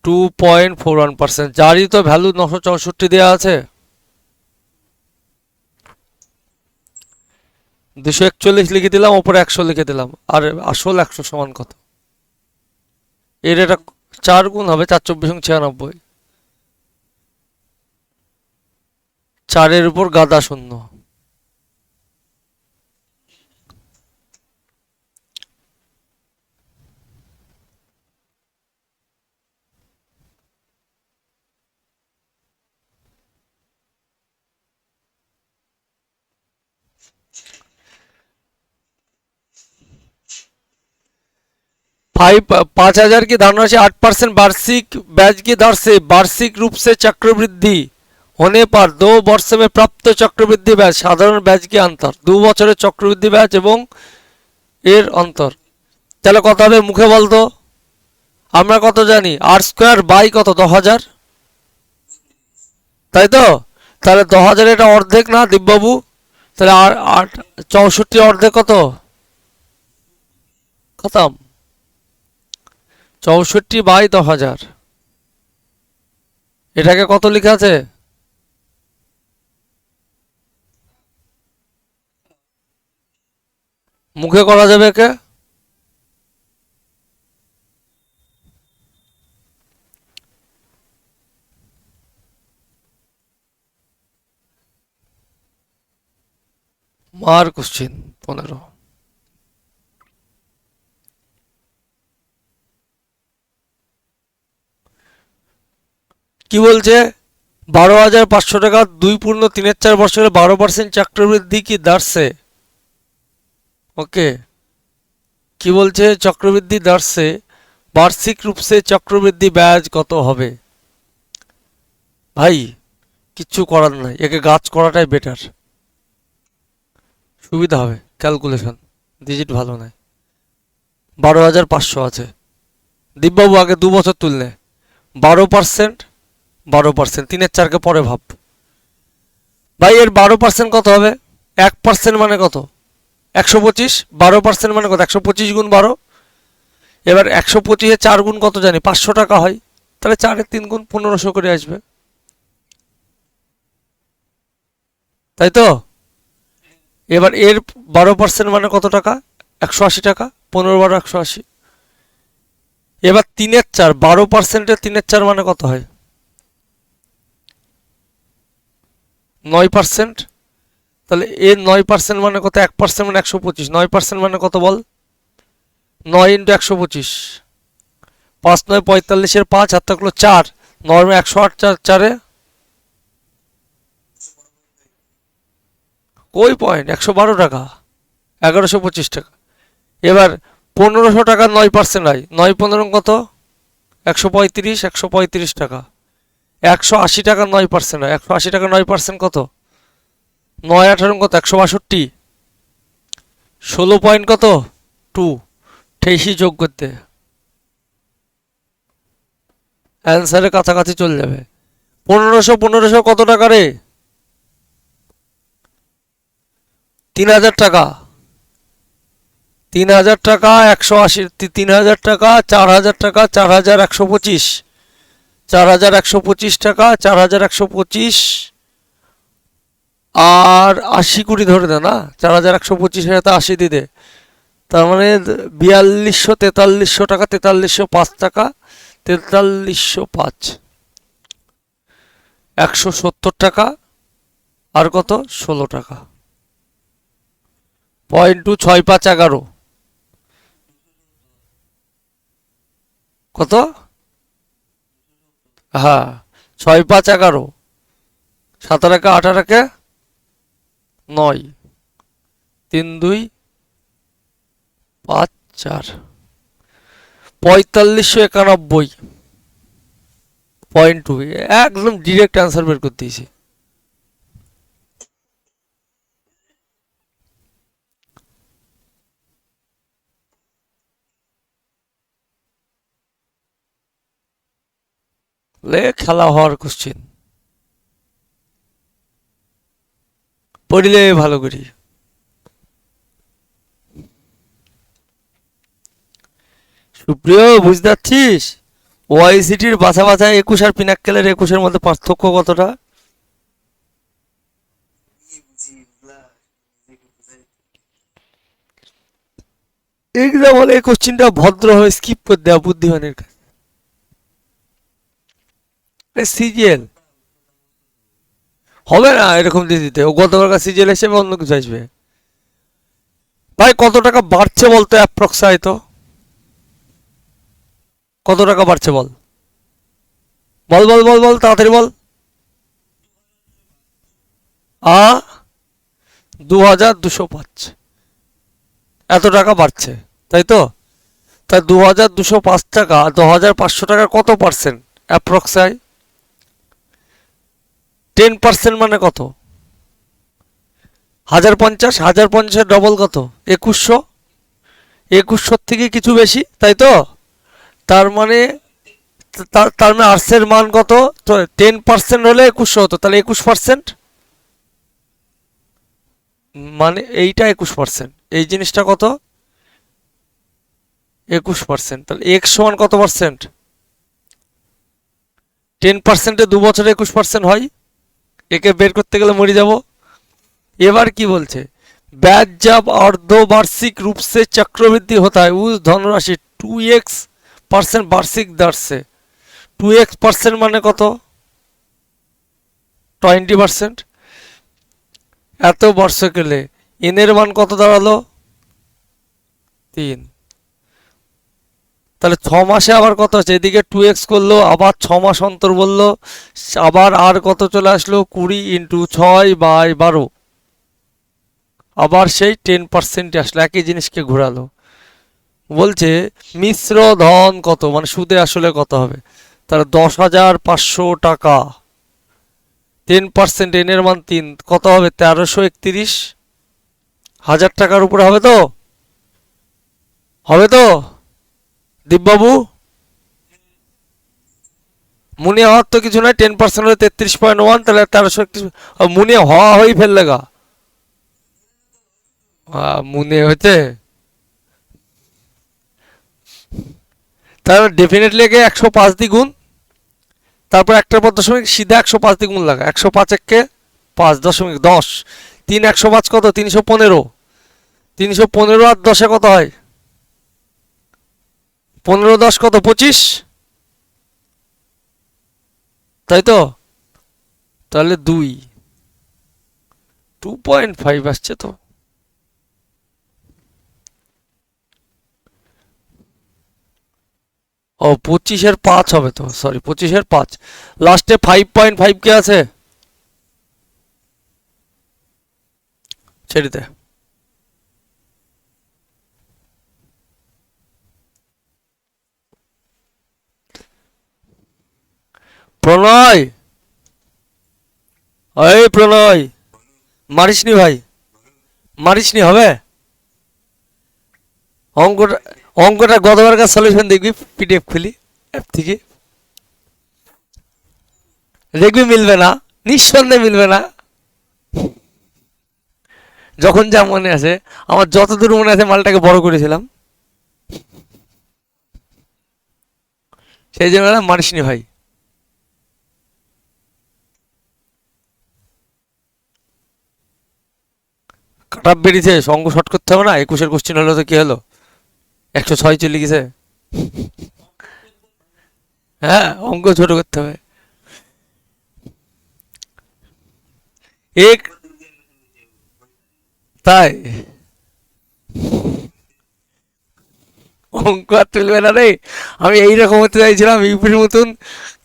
2.41%। যারই তো ভ্যালু 964 দেওয়া আছে। 241 লিখে দিলাম, ওপরে 100 লিখে দিলাম। আর আসল 100 সমান কত? এর এটা 4 গুণ হবে, 4 24 96। 4-এর উপর গাদা শূন্য। फाइव 5,000 की धनराशि 8% वार्षिक ब्याज की दर से वार्षिक रूप से चक्रवृद्धि होने पर 2 वर्ष में प्राप्त चक्रवृद्धि ब्याज साधारण ब्याज की अंतर। 2 বছরের চক্রবৃদ্ধি ব্যাজ এবং এর অন্তর। তাহলে কত হবে মুখে বলতো? আমরা কত জানি? r² কত? 10,000, তাই তো? তাহলে 10,000 এটা অর্ধেক না দিব্যবাবু? তাহলে আর 64 অর্ধেক কত? খতম। 64/10,000। এটাকে কত লেখা আছে? মুখে করা যাবে একে? মার কোশ্চিন 15। কি বলছে? 12,500 টাকা 2.34 বছরে 12% চক্রবৃদ্ধি কি দাঁড়ছে? ওকে, কি বলছে? চক্রবৃদ্ধি দাঁড়ছে, বার্ষিক রূপসে চক্রবৃদ্ধি ব্যাজ কত হবে? ভাই কিচ্ছু করার নাই, একে গাছ করাটাই বেটার, সুবিধা হবে ক্যালকুলেশন, ডিজিট ভালো নাই। 12,500 আছে, দিব্যবাবু আগে 2 বছর তুললে 12%, 12%, 3/4কে পরে ভাব। ভাই এর 12% কত হবে? 1% মানে কত? 125। 12% মানে কত? 125 গুণ 12। এবার 125-এ 4 গুণ কত জানি? 500 টাকা হয়, তাহলে 4-এর 3 গুণ 1500 করে আসবে, তাই তো? এবার এর 12% মানে কত টাকা? 180 টাকা, 15 × 12 180। এবার 3/4, 12%-এর 3/4 মানে কত হয়? 9%। তাহলে এর 9% মানে কত? 1% মানে 125, 9% মানে কত বল? 9 × 125, 5 9 45-এর 5, হাত থাকলো 4, 9 108, 4 কই পয়েন্ট? 112 টাকা, 1125 টাকা। এবার 1500 টাকা 9% হয়, 9 15 কত? 135, 135 টাকা। 180 টাকা 9% হয়, 180 টাকা 9% কত? 9 18 কত? 162। 16 পয়েন্ট কত? 2। 28 যোগ করতে অ্যান্সারের কাছাকাছি চলে যাবে। 1500 কত টাকা রে? 3000 টাকা। 3000 টাকা 180, 3000 টাকা, 4000 টাকা, 4125, 4125 টাকা, 4125 আর 80 কোটি ধরে দে না, 4125-এর সাথে 80 দিয়ে দে, তার মানে 4200 4300 টাকা, 4305 টাকা, 4305, 170 টাকা আর কত? 16 টাকা। 0.26511 কত? হ্যাঁ, 6511, 17 18 9, 3 2 5 4, 4591.2। একদম ডিরেক্ট অ্যান্সার বের করতে দিয়েছি। লে খেলা হওয়ার কোশ্চিন পড়িলে ভালো করি। সুপ্রিয় বুঝতে পারছিস? ওআইসিটির বাছা বাছা 21 আর পিনাক্কেলের 21-এর মধ্যে পার্থক্য কতটা? এক্সাম হলে এই কোশ্চিনটা ভদ্রভাবে স্কিপ করে দেওয়া বুদ্ধিমানের কাছে। সিজিএল হবে না এরকম দিয়ে দিতে, ও গতবার সিজিএল হিসেবে অন্য কিছু আসবে। ভাই কত টাকা বাড়ছে বলতো অ্যাপ্রক্সাইত? কত টাকা বাড়ছে বল, বল বল বল বল তাড়াতাড়ি বল। 2205, এত টাকা বাড়ছে, তাই তো? তাই 2205 টাকা 2500 টাকার কত পার্সেন্ট অ্যাপ্রক্সাই? 10% মানে কত? 1050, 1050-এর ডবল কত? 2100, 2100 থেকে কিছু বেশি, তাই তো? তার মানে তার মানে আর্টসের মান কত? 10% হলে 2100 হতো, তাহলে 21%, মানে এইটা 21%, এই জিনিসটা কত? 21%। তাহলে এক্স সমান কত পার্সেন্ট? 10%-এ 2 বছরে 21% হয়, একে বের করতে গেলে মরে যাব। এবার কি বলছে? ব্যাজ जब अर्धवार्षिक रूप से चक्रवृद्धि होता है उस धनराशि 2x% वार्षिक दर से, 2x% মানে কত? 20%। এত বর্ষ গেলে এন এর মান কত দাঁড়ালো 3। তাহলে 6 মাসে আবার কত আছে, এদিকে 2x করলো, আবার 6 মাস অন্তর বললো, আবার আর কত চলে আসলো 20 ইন্টু 6/12, আবার সেই 10% আসলো, একই জিনিসকে ঘোরালো। বলছে মিশ্র ধন কত, মানে সুদে আসলে কত হবে, তাহলে 10,500 টাকা, 10%, এন এর মান 3, কত হবে 1331, 1000 টাকার উপরে হবে তো, হবে তো দীপবাবু? মুনিয়া হওয়ার তো কিছু নয়, 10% হলে 33.1, তাহলে 1331, মুনিয়া হওয়া হয়েই ফেললে গা, মুনে হয়েছে, তাহলে ডেফিনেটলি 105 দিয়ে গুণ, তারপর একটার পর দশমিক, সিধা 105 দিয়ে গুণ লাগা, 105 একে 5.10, 3 105 কত 315, 315 আর 10 কত হয়, 15 10 কত 25, তাই তো, তাহলে 2.5 আসছে তো। ও 25-5 হবে তো, সরি 25-5, লাস্টে 5.5 কে আছে, ছেড়ে দে। প্রণয়, এই প্রণয়, মারিসনি ভাই, মারিসনি, হবে অঙ্কটা, অঙ্কটা গতবার কার সলিউশন দেখবি, পিডিএফ খুলি অ্যাপ থেকে দেখবি, মিলবে না, নিঃসন্দেহে মিলবে না। যখন যা মনে আছে, আমার যতদূর মনে আছে মালটাকে বড় করেছিলাম, সেই জন্য মারিসনি ভাই। কাটাপ বেরিয়েছে, অঙ্ক শর্ট করতে হবে না, 21-এর কোশ্চেন হলো তো কি হলো, 106 চলে গেছে। হ্যাঁ, অঙ্ক ছোট করতে হবে। এক, তাই অঙ্ক আর তুলবে না রে, আমি এইরকম হতে চাইছিলাম ইউপির মতন,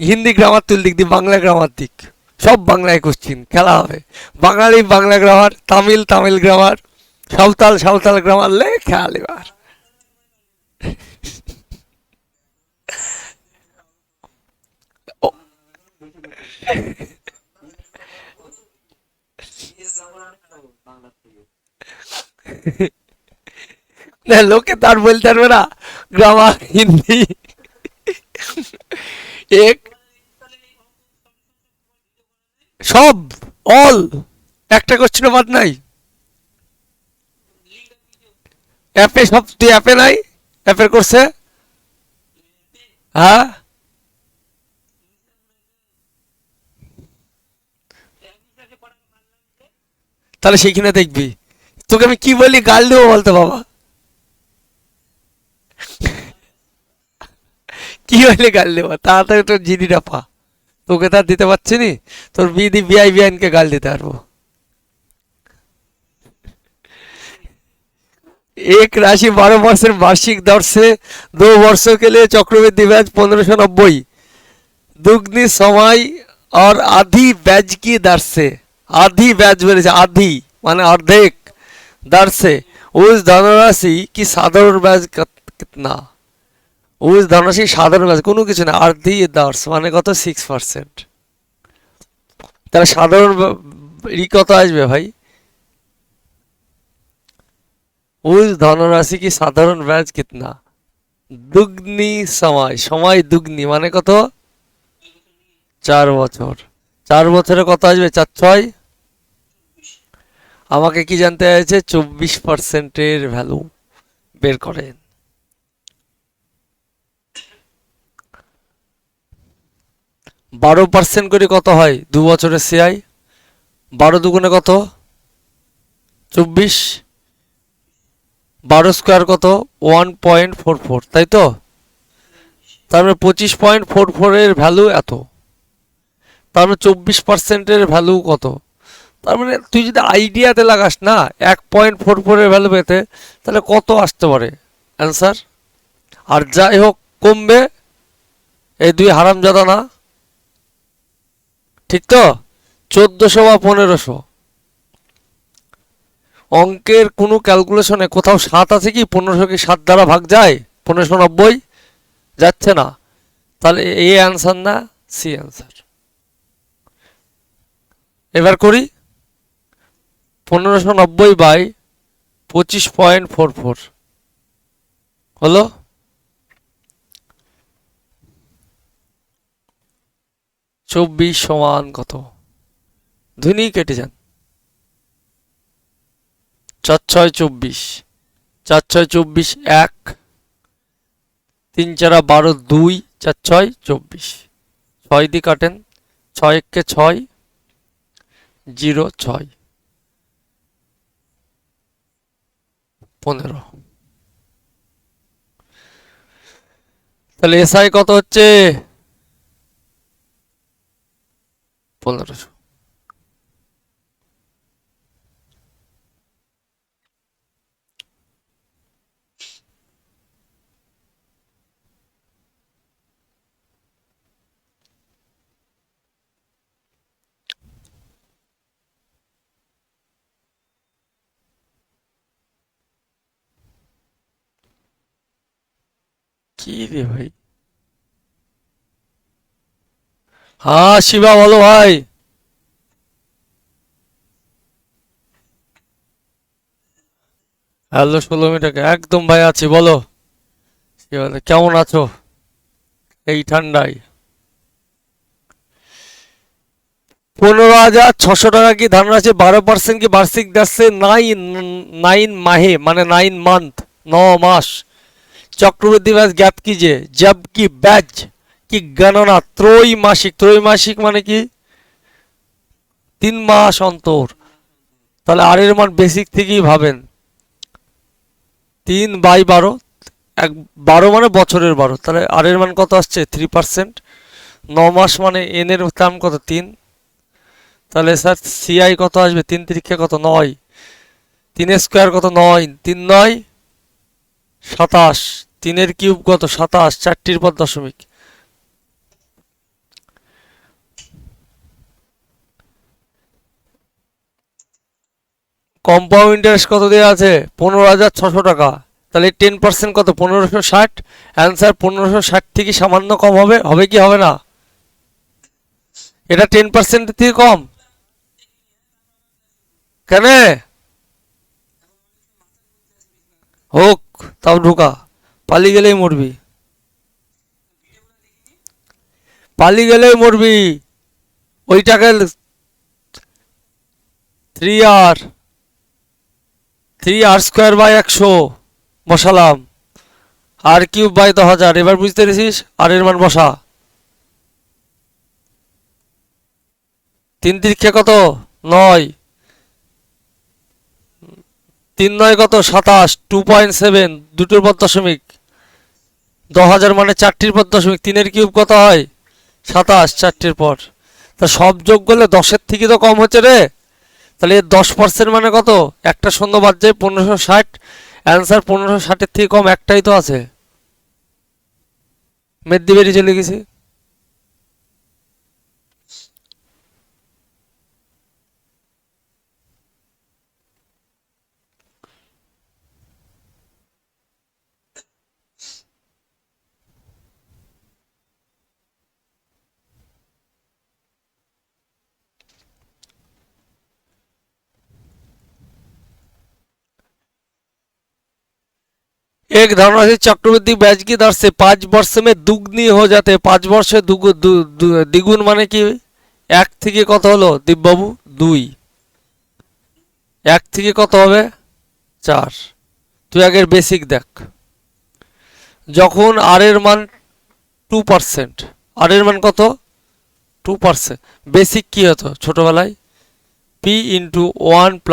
হিন্দি গ্রামার তুল দিক দি, বাংলা গ্রামার দিক, সব বাংলায় কোশ্চিন খেলা হবে, Bengali Bangla grammar, Tamil Tamil grammar, Santhal Santhal grammar, লে খেয়াল এবার। ও, না, লোকে তার বলতে পারবে না গ্রামার হিন্দি, এক, সব, অল, একটা কোশ্চেন বাদ নাই, অ্যাপে সব, তুই অ্যাপে নাই, অ্যাপের করছে, হ্যাঁ, তাহলে সেইখানে দেখবি, তোকে আমি কি বলি, গাল দেবো বলতে বাবা, কি বলে গাল দেবো, তাড়াতাড়ি তোর জিডিটা পা, তোকে তার দিতে পারছি নি, তোর বিধি বিআই বিআইনকে গাল দিতে পারবো। एक राशि 12 वर्षের বার্ষিক दर से 2 वर्षों के लिए चक्रवृद्धि ब्याज 1590 दुगनी समय और आधी ब्याज की दर से, आधी ब्याज বেড়েছে, आधी মানে অর্ধেক दर से उस धनराशि की साधारण ब्याज कितना, उस धनराशि সাধারণ ব্যাজ কোনো কিছু না, আর্ধি দর্শ মানে কত 6%, তাহলে সাধারণ কত আসবে ভাই, उस धनराशि की साधारण ब्याज कितना, दुग्नी समय, समय दुग्नी মানে কত 4 বছর, 4 বছরে কত আসবে 4 6, আমাকে কি জানতে চাইছে 24%-এর ভ্যালু বের করেন। 12% করে কত হয় 2 বছরের সিআই, 12 দুগুণে কত 24, 12 স্কোয়ার কত 1.44, তাই তো, তারপরে 25.44 এর ভ্যালু এত, তারপরে 24%-এর ভ্যালু কত, তার মানে তুই যদি আইডিয়াতে লাগাস না 1.44 এর ভ্যালু পেতে, তাহলে কত আসতে পারে অ্যান্সার? আর যাই হোক কমবে, এই দুই হারামজাদা না, ঠিক তো? 1400 বা 1500। অঙ্কের কোনো ক্যালকুলেশনে কোথাও 7 আছে কি? 1500 কি 7 দ্বারা ভাগ যায়? 1590 যাচ্ছে না। তাহলে এ অ্যান্সার না, সি অ্যান্সার। এবার করি 1590/25.44 হলো। চব্বিশ সমান কত? দুই কেটে যান, 4 6 24, 4 6 24 1, 3 4 12 2, 4 6 24, 6 দিয়ে কাটেন, 6 1 6, 0 6, 15। তাহলে এসআই কত হচ্ছে? 1500। কি রে ভাই? হ্যাঁ শিবা বলো ভাই। হ্যালো 16 মিটাকে একদম ভাই আছি, বলো। শিবা কেমন আছো এই ঠান্ডায়? 15,600 টাকা কি ধনরাশি 12% কি বার্ষিক যাচ্ছে? 9 মাহে মানে 9 মান্থ, 9 মাস। চক্রবৃদ্ধি ব্যাজ জ্ঞাত कीजिए जबकि ব্যাজ কি গণনা ত্রৈমাসিক। ত্রৈমাসিক মানে কি? 3 মাস অন্তর। তাহলে আর এর মান বেসিক থেকেই ভাবেন, 3/12, 12 মানে বছরের 12, তাহলে আর এর মান কত আসছে? 3%। 9 মাস মানে এন এর দাম কত? 3। তাহলে স্যার সিআই কত আসবে? 3 তিরিক্ষে কত? 9। 3 স্কোয়ার কত? 9। 3 9 27। 3 এর কিউব কত? 27। 4টির পর দশমিক। কম্পাউন্ড ইন্টারেস্ট কত দেওয়া আছে? 15,600 টাকা। তাহলে 10% কত? 1560। অ্যান্সার 1560 থেকে সামান্য কম হবে, হবে কি হবে না? এটা 10% থেকে কম কেন? হোক, তাও ঢুকা। পালিয়ে গেলেই মরবি, পালিয়ে গেলেই মরবি। ওইটাকে 3r, 3r² / 100 বসালাম, r³ / 1000। এবার বুঝতে পেরেছিস? আর এর মান বসা। 3 তিরিক্ষে কত? 9। 3 9 কত? 27। 2.7, দুটোর পর দশমিক। 10,000 মানে 4টির পর দশমিক। 3 এর কিউব কত হয়? 27, 4টির পর। তা সব যোগ করলে 10-এর থেকে তো কম হচ্ছে রে। তাহলে এর 10% মানে কত? একটা শূন্য বাদ যায়, 1560। অ্যান্সার 1560-এর থেকে কম একটাই তো আছে। মেদ্দি বেরিয়ে চলে গেছি। एक धनराशि चक्रवृद्धि ब्याज की दर से 5 वर्ष में दुगनी हो जाते। 5 वर्षे দ্বিগুণ মানে কি? 1 থেকে কত হলো দীপবাবু? 2। 1 থেকে কত হবে? 4। তুই আগের বেসিক দেখ। যখন আর এর মান 2%, আর এর মান কত? 2%। বেসিক কি হতো ছোটবেলায়? p × 1 +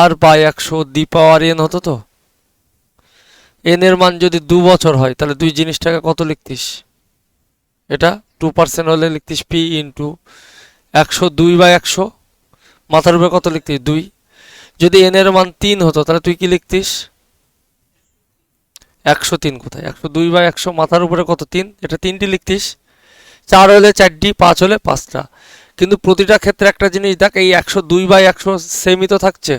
r/100 হতো তো। এন এর মান যদি 2 বছর হয়, তাহলে দুই জিনিসটাকে কত লিখতিস? এটা 2% হলে লিখতিস p × 102/100 মাথার উপরে কত লিখতিস? 2। যদি এন এর মান 3 হতো তাহলে তুই কি লিখতিস? 103। কোথায় 102/100, মাথার উপরে কত? 3, এটা 3টি লিখতিস। 4 হলে 4টি, 5 হলে 5টা। কিন্তু প্রতিটা ক্ষেত্রে একটা জিনিস দেখ, এই 102/100 সেমই তো থাকছে।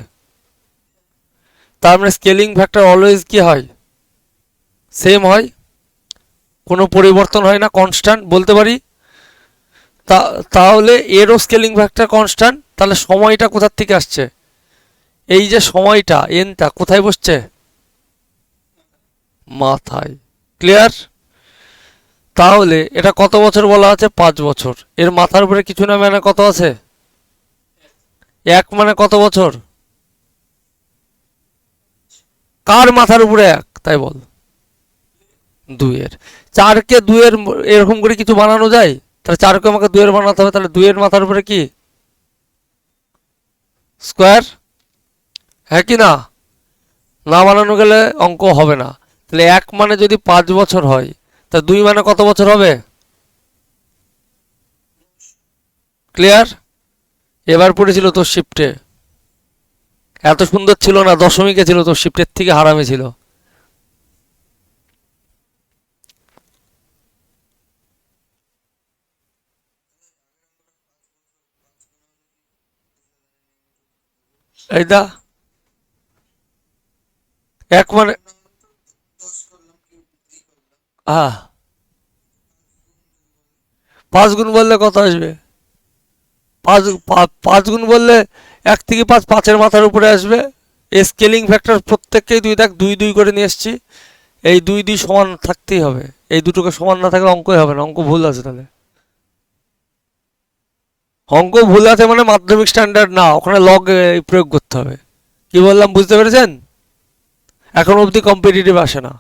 তার মানে স্কেলিং ফ্যাক্টর অলওয়েজ কি হয়? সেম হয়, কোনো পরিবর্তন হয় না, কনস্ট্যান্ট বলতে পারি। তাহলে এরও স্কেলিং ফ্যাক্টর কনস্ট্যান্ট, তাহলে সময়টা কোথার থেকে আসছে? এই যে সময়টা এনটা কোথায় বসছে? মাথায়। ক্লিয়ার? তাহলে এটা কত বছর বলা আছে? 5 বছর। এর মাথার উপরে কিছু না মানে কত আছে? 1 মানে কত বছর? কার মাথার উপরে 1 তাই বল? 2 এর। 4কে 2 এর এরকম করে কিছু বানানো যায়? তাহলে 4কে আমাকে 2 এর বানাতে হবে, তাহলে 2 এর মাথার উপরে কি? স্কোয়ার। হ্যাঁ কি না? না বানানো গেলে অঙ্ক হবে না। তাহলে 1 মানে যদি 5 বছর হয়, তা 2 মানে কত বছর হবে? ক্লিয়ার? এবার পড়েছিল তোর শিফটে, এত সুন্দর ছিল না, দশমিকে ছিল, তোর শিফটের থেকে হারামে ছিল। এইটা 1 মানে হ্যাঁ, 5 গুণ বললে কত আসবে? 5 গুণ বললে 1 থেকে 5, 5-এর মাথার উপরে আসবে। স্কেলিং ফ্যাক্টর প্রত্যেককেই 2 দেখ, 2 2 করে নিয়ে এসছি। এই 2 2 সমান থাকতেই হবে, এই দুটোকে সমান না থাকলে অঙ্কই হবে না, অঙ্ক ভুল আছে। তাহলে অঙ্ক ভুল আছে মানে মাধ্যমিক স্ট্যান্ডার্ড না, ওখানে লগ প্রয়োগ করতে হবে। কি বললাম বুঝতে পেরেছেন? এখন অবধি কম্পিটিটিভ আসে না।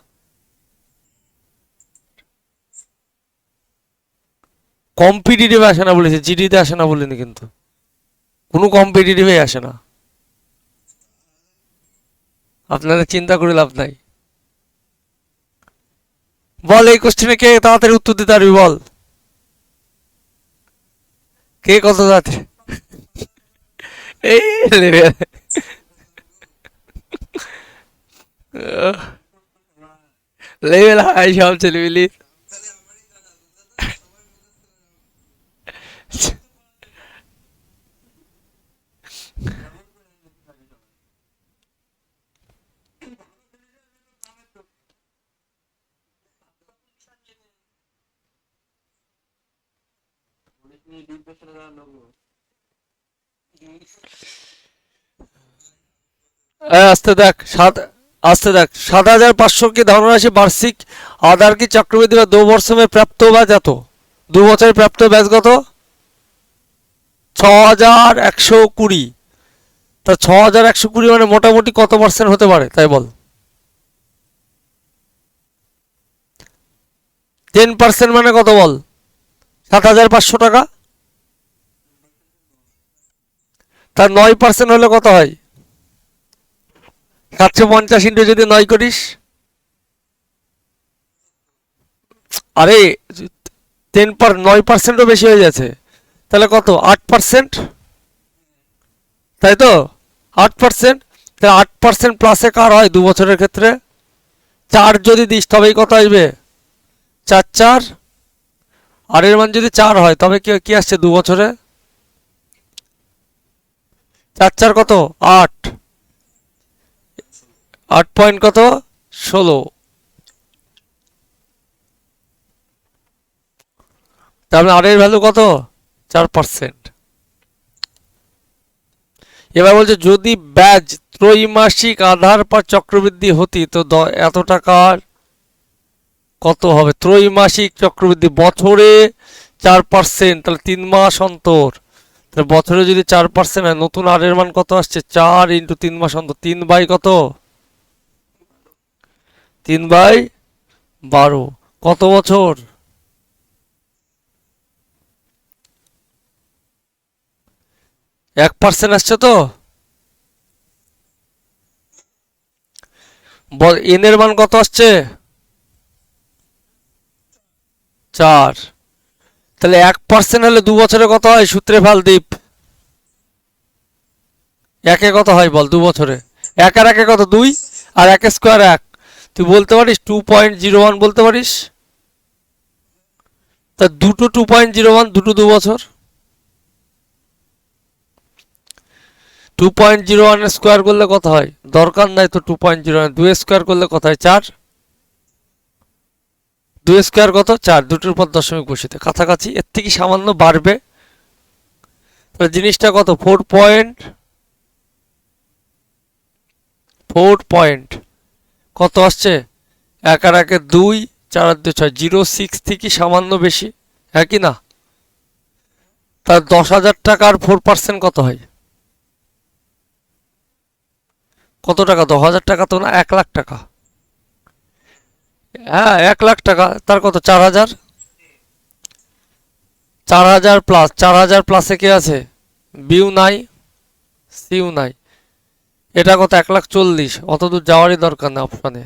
কম্পিটিটিভ আসে না বলেছি, জিডিতে আসে না বলিনি কিন্তু। কোনো কম্পিটিটিভে আসে না, আপনারা চিন্তা করে লাভ নাই। বল এই কোশ্চেনে কে তাড়াতাড়ি উত্তর দিতে পারবি? বল কে কত তাড়াতাড়ি। এই লেভেল। লেভেল হাই সব ছেলেমিলি। আস্তে দেখ আস্তে দেখ, 7,500 কি ধনরাশি বার্ষিক आधार की चक्रवृद्धि বা 2 वर्ष में प्राप्त ব্যাজ এত। 2 বছরে প্রাপ্ত ব্যাজ কত? 6,120। তা 6,120 মানে মোটামুটি কত পার্সেন্ট হতে পারে তাই বল? 10% মানে কত বল? 7,500 টাকা। তার 9% হলে কত হয়? 750 ইন্টু যদি 9 করিস, আরে 9%ও বেশি হয়ে যাচ্ছে। তাহলে কত? 8%। তাই তো? 8%। তাহলে 8% প্লাসে কার হয় 2 বছরের ক্ষেত্রে? 4 যদি দিস তবেই কত আসবে? 4 4। আর এর মান যদি 4 হয় তবে কি কি আসছে 2 বছরে? 4 4 কত? 8। 8 পয়েন্ট কত? 16। তাহলে আর এর ভ্যালু কত? 4%। এবার বলছে যদি ব্যাজ ত্রৈমাসিক আধার পর চক্রবৃদ্ধি হতি তো এত টাকার কত হবে? ত্রৈমাসিক চক্রবৃদ্ধি বছরে 4%, তাহলে 3 মাস অন্তর। তাহলে বছরে যদি 4% হয়, নতুন আর এর মান কত আসছে? 4 ইন্টু 3 মাস অন্তর, 3 বাই কত? 3/12। কত বছর? 1% আসছে তো। এন এর মান কত আসছে? 4। তাহলে 1% হলে 2 বছরে কত হয়? সূত্রে ফেল দীপ। একে কত হয় বল 2 বছরে? এক আর একে কত 2, আর এক স্কোয়ার 1। তুই বলতে পারিস 2.01 বলতে পারিস? তা দুটো 2.01, দুটো 2 বছর। 2.01 স্কোয়ার করলে কত হয়? দরকার নাই তো 2.01, 2 স্কোয়ার করলে কত হয়? 4। 2 স্কোয়ার কত? 4। দুটোর পর দশমিক বসিতে কাছাকাছি, এর থেকে সামান্য বাড়বে। তাহলে জিনিসটা কত? 4 কত আসছে? এক আর একে 2, 4 আর 2 6, 0.6 থেকে সামান্য বেশি, হ্যাঁ কি না? তার 10,000 টাকার 4% কত হয়? কত টাকা? 10,000 টাকা তো না, 1 লাখ টাকা। হ্যাঁ 1 লাখ টাকা, তার কত? 4,000। 4,000 প্লাস 4,000 প্লাসে কে আছে? বিউ নাই, সিউ নাই। এটা কত? 1,40,000। অত দূর যাওয়ারই দরকার নেই অপশানে,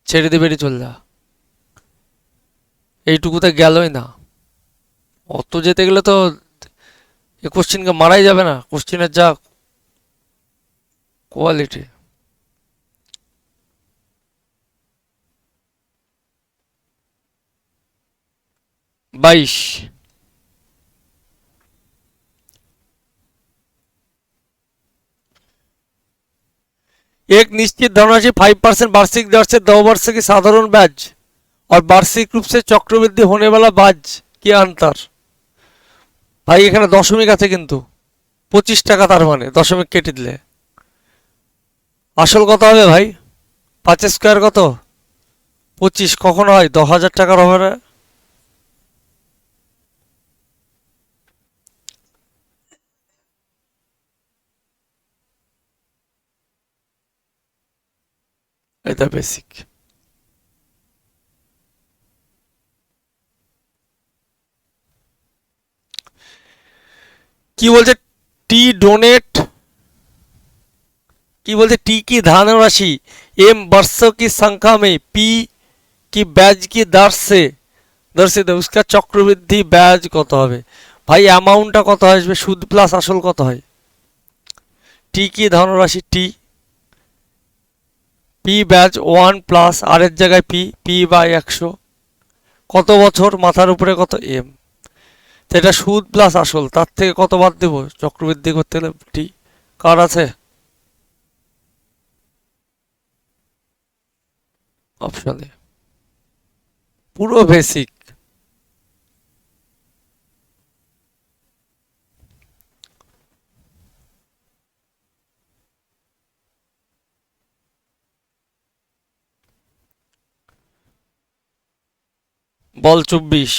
ছেড়ে দিয়ে বেরিয়ে চল যা, এইটুকুতে গেলই না। অত যেতে গেলে তো এ কোশ্চিনকে মারাই যাবে না, কোশ্চিনের যা কোয়ালিটি। 22। एक निश्चित धनराशि 5% वार्षिक दर से 2 वर्ष की साधारण ब्याज और वार्षिक रूप से चक्रवृद्धि होने वाला ब्याज के अंतर। भाई এখানে দশমিক আছে কিন্তু 25 টাকা, তার মানে দশমিক কেটে দিলে আসল কত হবে ভাই? 5 স্কোয়ার কত? 25। কখন হয়? 10,000 টাকার ওভারে। এটা বেসিক। কি বলছে? टी डोनेट, की बोलते टी की धनराशि एम वर्षों की संख्या में पी की ब्याज की दर से दर्शित है, उसका चक्रवृद्धि ब्याज কত হবে? ভাই অ্যামাউন্টটা কত আসবে? সুদ প্লাস আসল কত হয়? টি কি ধনরাশি টি, পি ব্যাজ 1 প্লাস আর এর জায়গায় পি, পি বাই 100, কত বছর? মাথার উপরে কত? এম। তো এটা সুদ প্লাস আসল, তার থেকে কত বাদ দেবো চক্রবৃদ্ধি করতে গেলে? টি। কার আছে অপশনে? পুরো বেসিক। বল 24।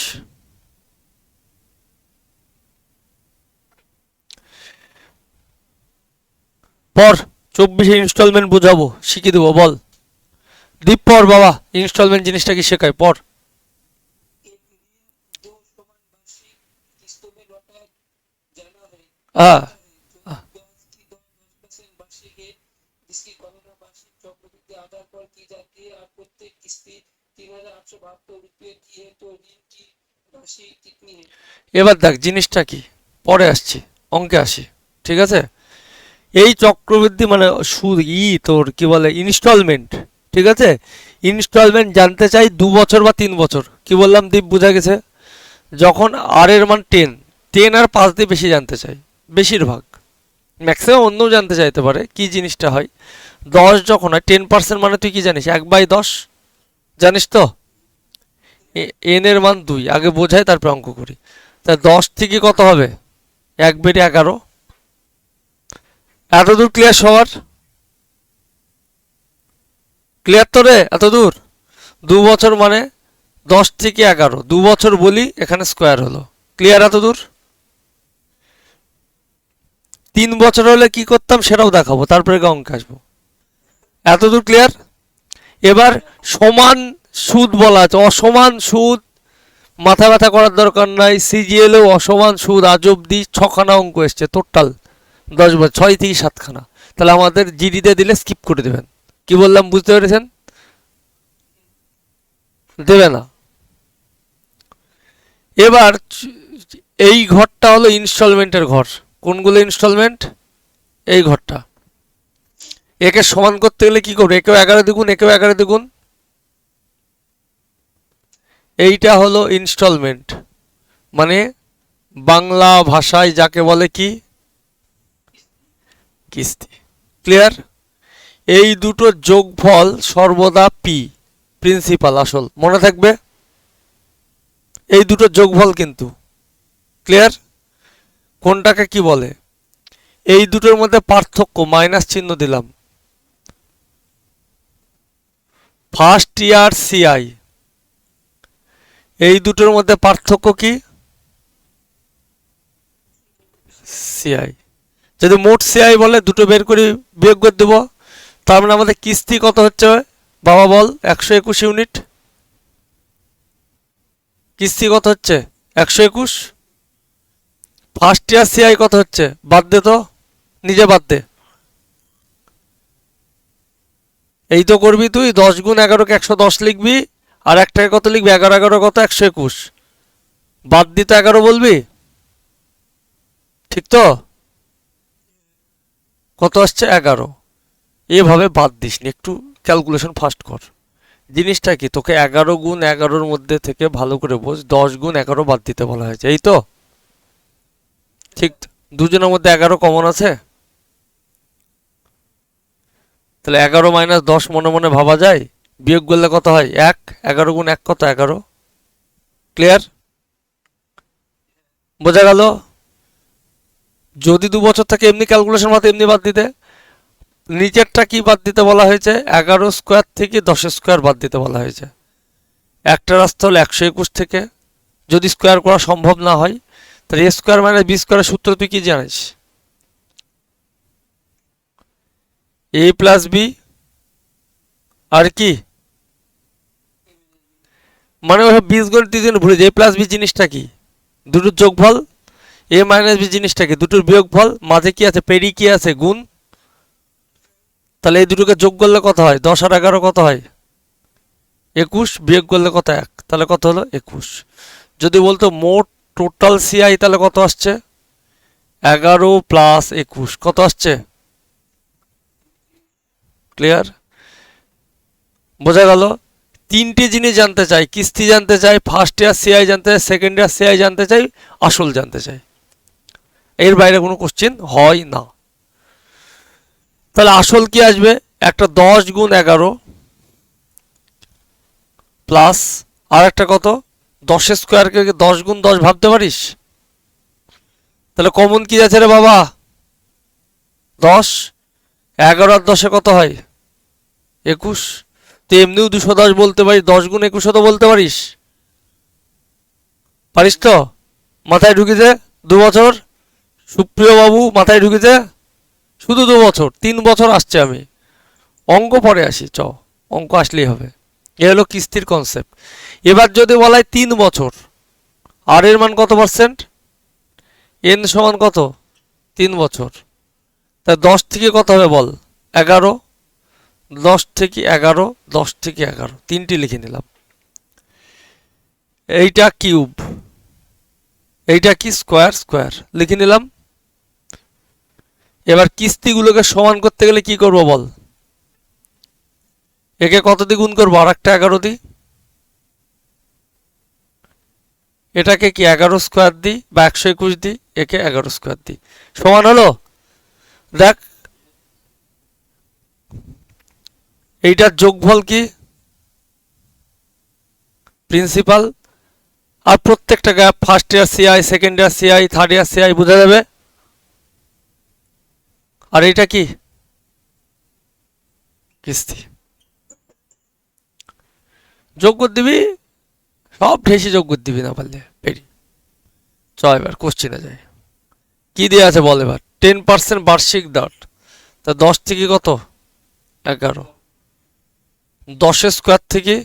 পর 24 ইনস্টলমেন্ট বুঝাবো, শিখিয়ে দেবো, বল দীপ পর বাবা। ইনস্টলমেন্ট জিনিসটা কি শেখায়? পর। হ্যাঁ এবার দেখ জিনিসটা কি, পরে আসছি, অঙ্কে আসি, ঠিক আছে? এই চক্রবৃদ্ধি মানে সুদ, তোর কি বলে, ইনস্টলমেন্ট, ঠিক আছে? ইনস্টলমেন্ট জানতে চাই 2 বছর বা 3 বছর। কি বললাম দীপ, বোঝা গেছে? যখন আর এর মান 10, 10 আর 5 দিয়ে বেশি জানতে চাই, বেশিরভাগ, ম্যাক্সিমাম অন্যও জানতে চাইতে পারে কি জিনিসটা হয়। 10 যখন হয় 10% মানে তুই কি জানিস? 1/10 জানিস তো? এন এর মান 2, আগে বোঝাই তারপর অঙ্ক করি। তা 10 থেকে কত হবে? 1/11। এত দূর ক্লিয়ার সবার? ক্লিয়ার তো রে এত দূর? 2 বছর মানে 10 থেকে 11, 2 বছর বলি, এখানে স্কোয়ার হলো। ক্লিয়ার এত দূর? 3 বছর হলে কি করতাম সেটাও দেখাবো, তারপরে অঙ্কে আসবো। এত দূর ক্লিয়ার? এবার সমান সুদ বলা আছে, অসমান সুদ মাথা ব্যথা করার দরকার নাই। সিজিএলেও অসমান সুদ আজ অব্দি 6খানা অঙ্ক এসছে টোটাল 10 বছর, 6 থেকে 7খানা। তাহলে আমাদের জিডিতে দিলে স্কিপ করে দেবেন। কি বললাম বুঝতে পেরেছেন? দেবে না। এবার এই ঘরটা হলো ইনস্টলমেন্টের ঘর। কোনগুলো ইনস্টলমেন্ট? এই ঘরটা। একে সমান করতে গেলে কি করবে? একেও 11 দ্বিগুণ, একেও 11 দ্বিগুণ। এইটা হলো ইনস্টলমেন্ট, মানে বাংলা ভাষায় যাকে বলে কি? কিস্তি। ক্লিয়ার? এই দুটো যোগফল সর্বদা পি, প্রিন্সিপাল আসল, মনে থাকবে। এই দুটো যোগফল কিন্তু। ক্লিয়ার? কোনটাকে কি বলে? এই দুটোর মধ্যে পার্থক্য মাইনাস চিহ্ন দিলাম। ফার্স্ট ইয়ার সিআই, এই দুটোর মধ্যে পার্থক্য কি? সিআই। যদি মোট সিআই বলে দুটো বের করে বিয়োগ করে দেবো, তার মানে আমাদের কিস্তি কত হচ্ছে বাবা বল? 121 ইউনিট। কিস্তি কত হচ্ছে? 121। ফার্স্ট ইয়ার সিআই কত হচ্ছে? বাদ দে তো, নিজে বাদ দে। এই তো করবি তুই, 10 গুণ 11কে 110 লিখবি, আর একটাকে কত লিখবি? 11 11 কত? 121। বাদ দিতে 11 বলবি, ঠিক তো? কত আসছে? 11। এভাবে বাদ দিস নি, একটু ক্যালকুলেশন ফাস্ট কর। জিনিসটা কি? তোকে 11 গুণ 11-র মধ্যে থেকে ভালো করে বোঝ, 10 গুণ 11 বাদ দিতে বলা হয়েছে, এই তো? ঠিক। দুজনের মধ্যে 11 কমন আছে, তাহলে 11 মাইনাস 10 মনে মনে ভাবা যায়, বিয়োগ করলে কত হয়? 1। 11 গুণ 1 কত? 11। ক্লিয়ার? বোঝা গেল? যদি 2 বছর থাকে এমনি ক্যালকুলেশন মতো এমনি বাদ দিতে। নিচেরটা কি বাদ দিতে বলা হয়েছে? 11 স্কোয়ার থেকে 10 স্কোয়ার বাদ দিতে বলা হয়েছে। একটা রাস্তা হলো 121 থেকে, যদি স্কোয়ার করা সম্ভব না হয়, তাহলে এ স্কোয়ার মাইনাস বি স্কোয়ারের সূত্র তুই কি জানিস? এ প্লাস বি আর কি, মানে ওসব বীজগণিত ভুলে যায়। এ প্লাস বি জিনিসটা কি? দুটোর যোগফল। এ মাইনাস বি জিনিসটা কি? দুটোর বিয়োগফল। মাঝে কি আছে? পেরি কি আছে? গুণ। তাহলে এই দুটোকে যোগ করলে কত হয়? 10 আর 11 কত হয়? 21। বিয়োগ করলে কত? 1। তাহলে কত হলো? 21। যদি বলতো মোট টোটাল সিআই, তাহলে কত আসছে? 11 প্লাস 21 কত আসছে? ক্লিয়ার? বোঝা গেল? তিনটে জিনিস জানতে চাই, কিস্তি জানতে চাই, ফার্স্ট ইয়ার সিআই জানতে চাই, সেকেন্ড ইয়ার সিআই জানতে চাই, আসল জানতে চাই। এর বাইরে কোনো কোশ্চেন হয় না। তাহলে আসল কি আসবে? একটা 10 গুণ 11 প্লাস আর একটা কত? 10 স্কোয়ারকে 10 গুণ 10 ভাবতে পারিস? তাহলে কমন কি আছে রে বাবা? 10। 11 আর 10-এ কত হয়? 21। তুই এমনিও 210 বলতে পারিস, 10 গুণ 21 তো বলতে পারিস। পারিস তো? মাথায় ঢুকিতে 2 বছর, সুপ্রিয় বাবু মাথায় ঢুকিতে শুধু 2 বছর, 3 বছর আসছে। আমি অঙ্ক পরে আসি, অঙ্ক আসলেই হবে। এ হলো কিস্তির কনসেপ্ট। এবার যদি বলায় 3 বছর, আর এর মান কত পার্সেন্ট? এন সমান কত? 3 বছর। তা 10 থেকে কত হবে বল? 11। 10 থেকে 11, 10 থেকে 11, তিনটি লিখে নিলাম। এইটা কিউব, এইটা কি? স্কোয়ার। স্কোয়ার লিখে নিলাম। এবার কিস্তিগুলোকে সমান করতে গেলে কি করব বল? একে কত দিয়ে গুণ করবো? আর একটা 11 দিই। এটাকে কি 11 স্কোয়ার দিই বা 121 দিই, একে 11 স্কোয়ার দিই, সমান হলো। দেখ, এইটার যোগফল কি? প্রিন্সিপাল। আর প্রত্যেকটা gap, first year CI, second year CI, third year CI বোঝা যাবে। আর এইটা কি? কিস্তি। যোগ করে দিবি, সব ঢেসি যোগ করে দিবি, না পারলে পেরি। এবার কোশ্চেনে যায়। কি দেওয়া আছে বল এবার? 10% বার্ষিক দর। তা 10 থেকে কত? 11। 10 স্কোয়ার থেকে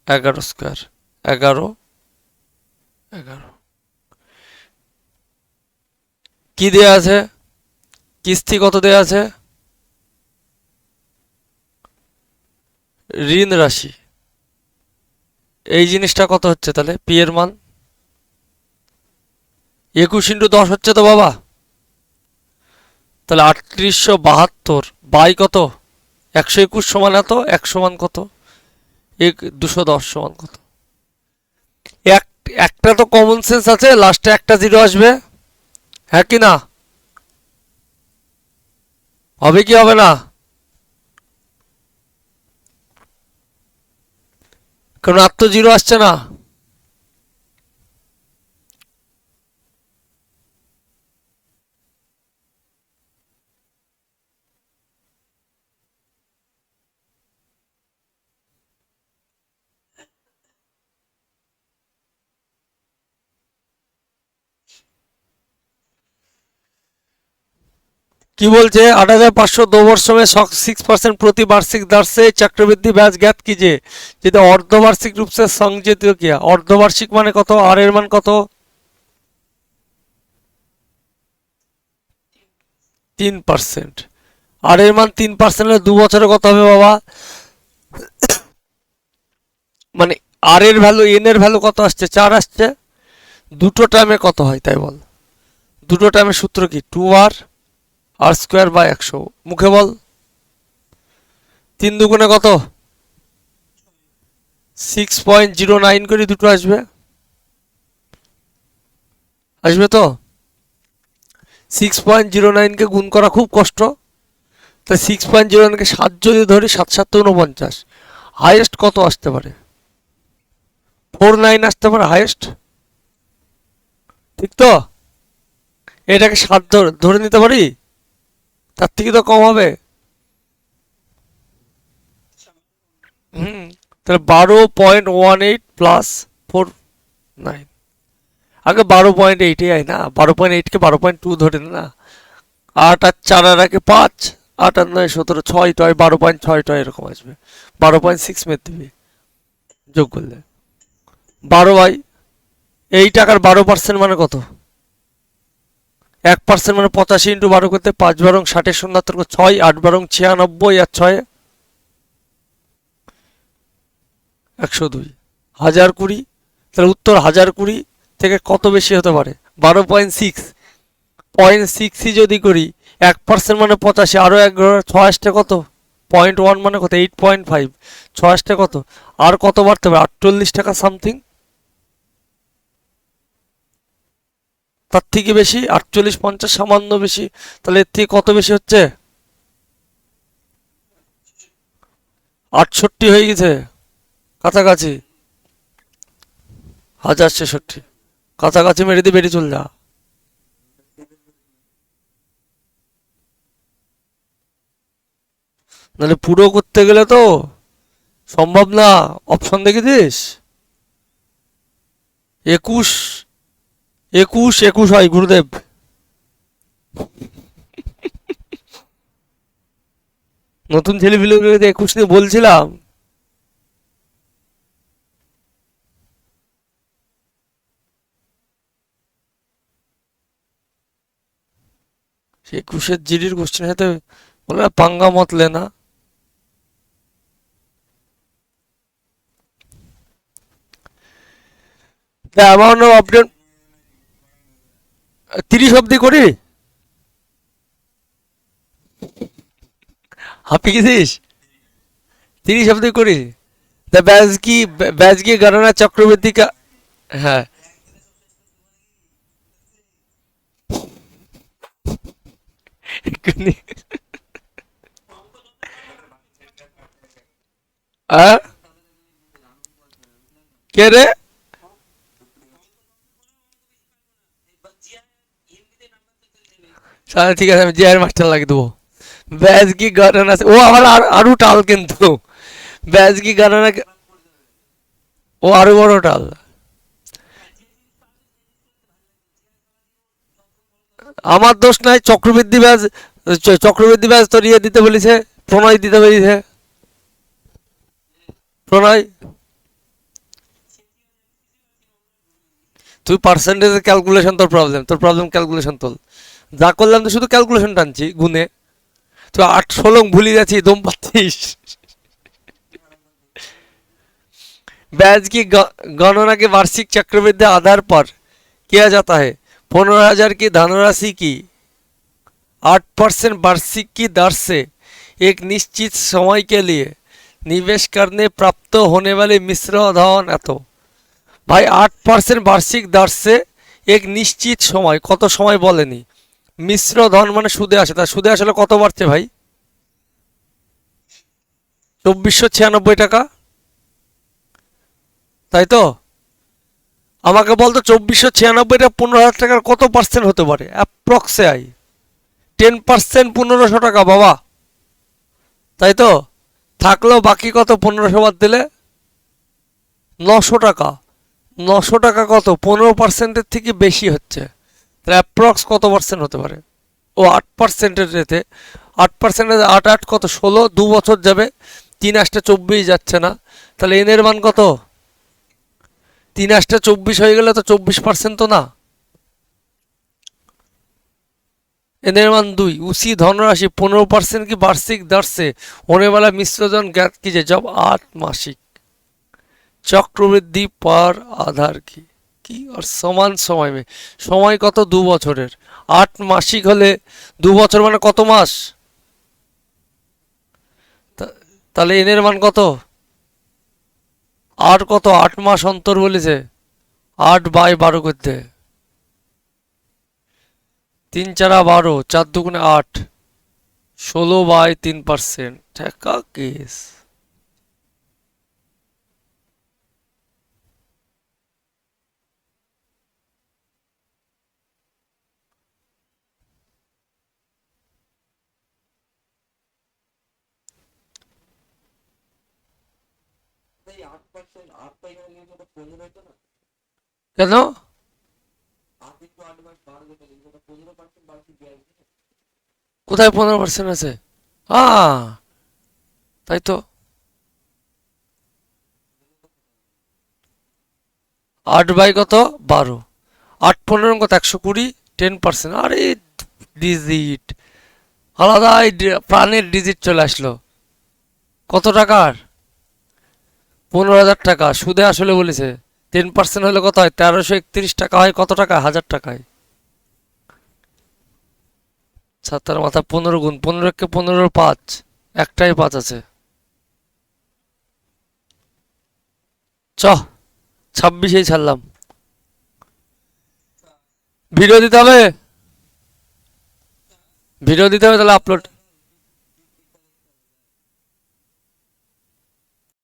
11 স্কোয়ার, 11 11। কি দেয়া আছে? কিস্তি কত দেয়া আছে? ঋণ রাশি। এই জিনিসটা কত হচ্ছে তাহলে? পি এর মান 21 × 10 হচ্ছে তো বাবা। তাহলে 3872 বাই কত, 121 সমান এত, 1 সমান কত, 210 সমান কত। একটা তো কমন সেন্স আছে, লাস্টে একটা জিরো আসবে, হ্যাঁ কি না? হবে কি হবে না? কারণ আর তো জিরো আসছে না। কি বলছে, 8500 वर्ष में 6% प्रति वार्षिक दर से चक्रवृद्धि ब्याज ज्ञात कीजिए। যেটা অর্ধবার্ষিক রূপ से সংযোজিত किया, অর্ধবার্ষিক মানে কত, আর এর মান কত, 3%। আর এর মান 3% হলে 2 বছরে কত হবে বাবা? মানে আর এর ভ্যালু, এন এর ভ্যালু কত আসছে, 4 আসছে। দুটো টার্মে কত হয় তাই বল? দুটো টার্মের সূত্র কি, 2r আর স্কোয়ার বাই 100, মুখে বল। 3 দুগুণে কত, 6.09 করে দুটো আসবে, আসবে তো। 6.09 কে গুণ করা খুব কষ্ট, তাই 6.09 কে 7 যদি ধরি, 7 7 49, হাইয়েস্ট কত আসতে পারে, 49 আসতে পারে হাইয়েস্ট, ঠিক তো? এটাকে 7 ধরে নিতে পারি, তার থেকে তো কম হবে। হুম, তাহলে 12.18 প্লাস 49, আগে 12.8 আয় না, 12.8 কে 12.2 ধরে না। 8 আর 4 আর 1 5, 8 আর 9 17, 6 টয় 12.6 এরকম আসবে, 12.6 মেট দিবি যোগ করলে 12 বাই এই টাকার 12% মানে কত, 1% মানে 85 ইন্টু 12 করতে 5 বারং 60 70 6, 8 বারং 96 আর 6 102, 1020। তাহলে উত্তর 1020 থেকে কত বেশি হতে পারে, 12.6, 0.6 যদি করি, 1% মানে 85, আরো 6 আসতে কত, 0.1 মানে কত, 8.5, 6 আসতে কত, আর কত বাড়তে পারে, 48 টাকা সামথিং, তার থেকে বেশি, 48 50 সামান্য বেশি। তাহলে এর থেকে কত বেশি হচ্ছে, 68 হয়ে গেছে, কাছাকাছি 1066, কাছাকাছি মেরে দিয়ে বেরিয়ে চল যা। নাহলে পুরো করতে গেলে তো সম্ভব না, অপশন দেখে দিস, 21 21 21 হয় গুরুদেব। নতুন ছেলেপিলেগুলোকে 21 নিয়ে বলছিলাম, সে 21 জিডির কোশ্চেন সাথে বলে না, পাঙ্গা মত লেনা। The amount of update 30 অব্দি করি, হাঁপিয়ে গেছিস, 30 অব্দি করি। The बैच की गणना चक्रवृद्धि का, হ্যাঁ এক্ষুনি। আহ? কে রে? ঠিক আছে, আমি জিআর মাস্টার লাগিয়ে দেবো। ব্যাজ কি গণনা, ও আমার আরো টাল কিন্তু, ব্যাজ কি গণনা, ও আরো বড় টাল। আমার দোষ নাই, চক্রবৃদ্ধি ব্যাজ, চক্রবৃদ্ধি ব্যাজ তোর ইয়ে দিতে বলেছে, প্রণয় দিতে বলেছে, প্রণয়। তুই পার্সেন্টেজ ক্যালকুলেশন, তোর প্রবলেম, তোর প্রবলেম ক্যালকুলেশন তোল। যা করলাম তো শুধু ক্যালকুলেশন টানছি গুনে, তুই 8 16 ভুলে যাচ্ছি, দম পাচ্ছিস। ब्याज की गणना के वार्षिक चक्रवृद्धि आधार पर किया जाता है। 15,000 की धनराशि की 8% वार्षिकी दर से एक निश्चित समय के लिए निवेश करने प्राप्त होने वाले मिश्र धन এত। ভাই 8% বার্ষিক দর সে এক নিশ্চিত সময়, কত সময় বলেনি, মিশ্র ধন মানে সুদে আসে, তা সুদে আসলে কত বাড়ছে ভাই? 2496 টাকা, তাই তো? আমাকে বলতো 2496টা 15,000 টাকার কত পার্সেন্ট হতে পারে? অ্যাপ্রক্সে আই 10% 1500 টাকা বাবা, তাই তো? থাকলো বাকি কত? 1500 বাদ দিলে 900 টাকা। 900 টাকা কত? 15%-এর থেকে বেশি হচ্ছে, তাহলে অ্যাপ্রক্স কত পার্সেন্ট হতে পারে? ও 8%-এর রেটে, 8%-এর 8 8 কত? 16, 2 বছর যাবে, 3 8 24 যাচ্ছে না, তাহলে এনের মান কত? 3 8 24 হয়ে গেলে তো 24% তো না, एनर मान 2। उसी धनराशि 15% की वार्षिक दर से होने वाला मिश्रधन ज्ञात कीजिए जब 8 मासिक चक्रवृद्धि पर आधार की और समान समय में, समय कत 2 বছরের, 8 মাসিক হলে 2 বছর মানে কত মাস? তাহলে এন এর মান কত? 8 কত? 8 মাস অন্তর বলেছে, 8/12 করতে, 3 4 12, 4 দুগুণে 8, 16/3%। ঠেকা কেস। কেন? কোথায় 15% আছে? তাই তো, 8 কত? 12, 8 15 কত? 120, 10%। আরে ডিজিট আলাদা, প্রাণের ডিজিট চলে আসলো। কত টাকার? 15,000 টাকা। সুদে আসলে বলেছে 10% হলে কত হয়? 1331 টাকা হয়। কত টাকা? 1000 টাকায়। ছাত্র মাথা 15 গুণ, 15 কে 15 5, একটাই 5 আছে। 26-এই ছাড়লাম। ভিডিও দিতে হবে, তাহলে আপলোড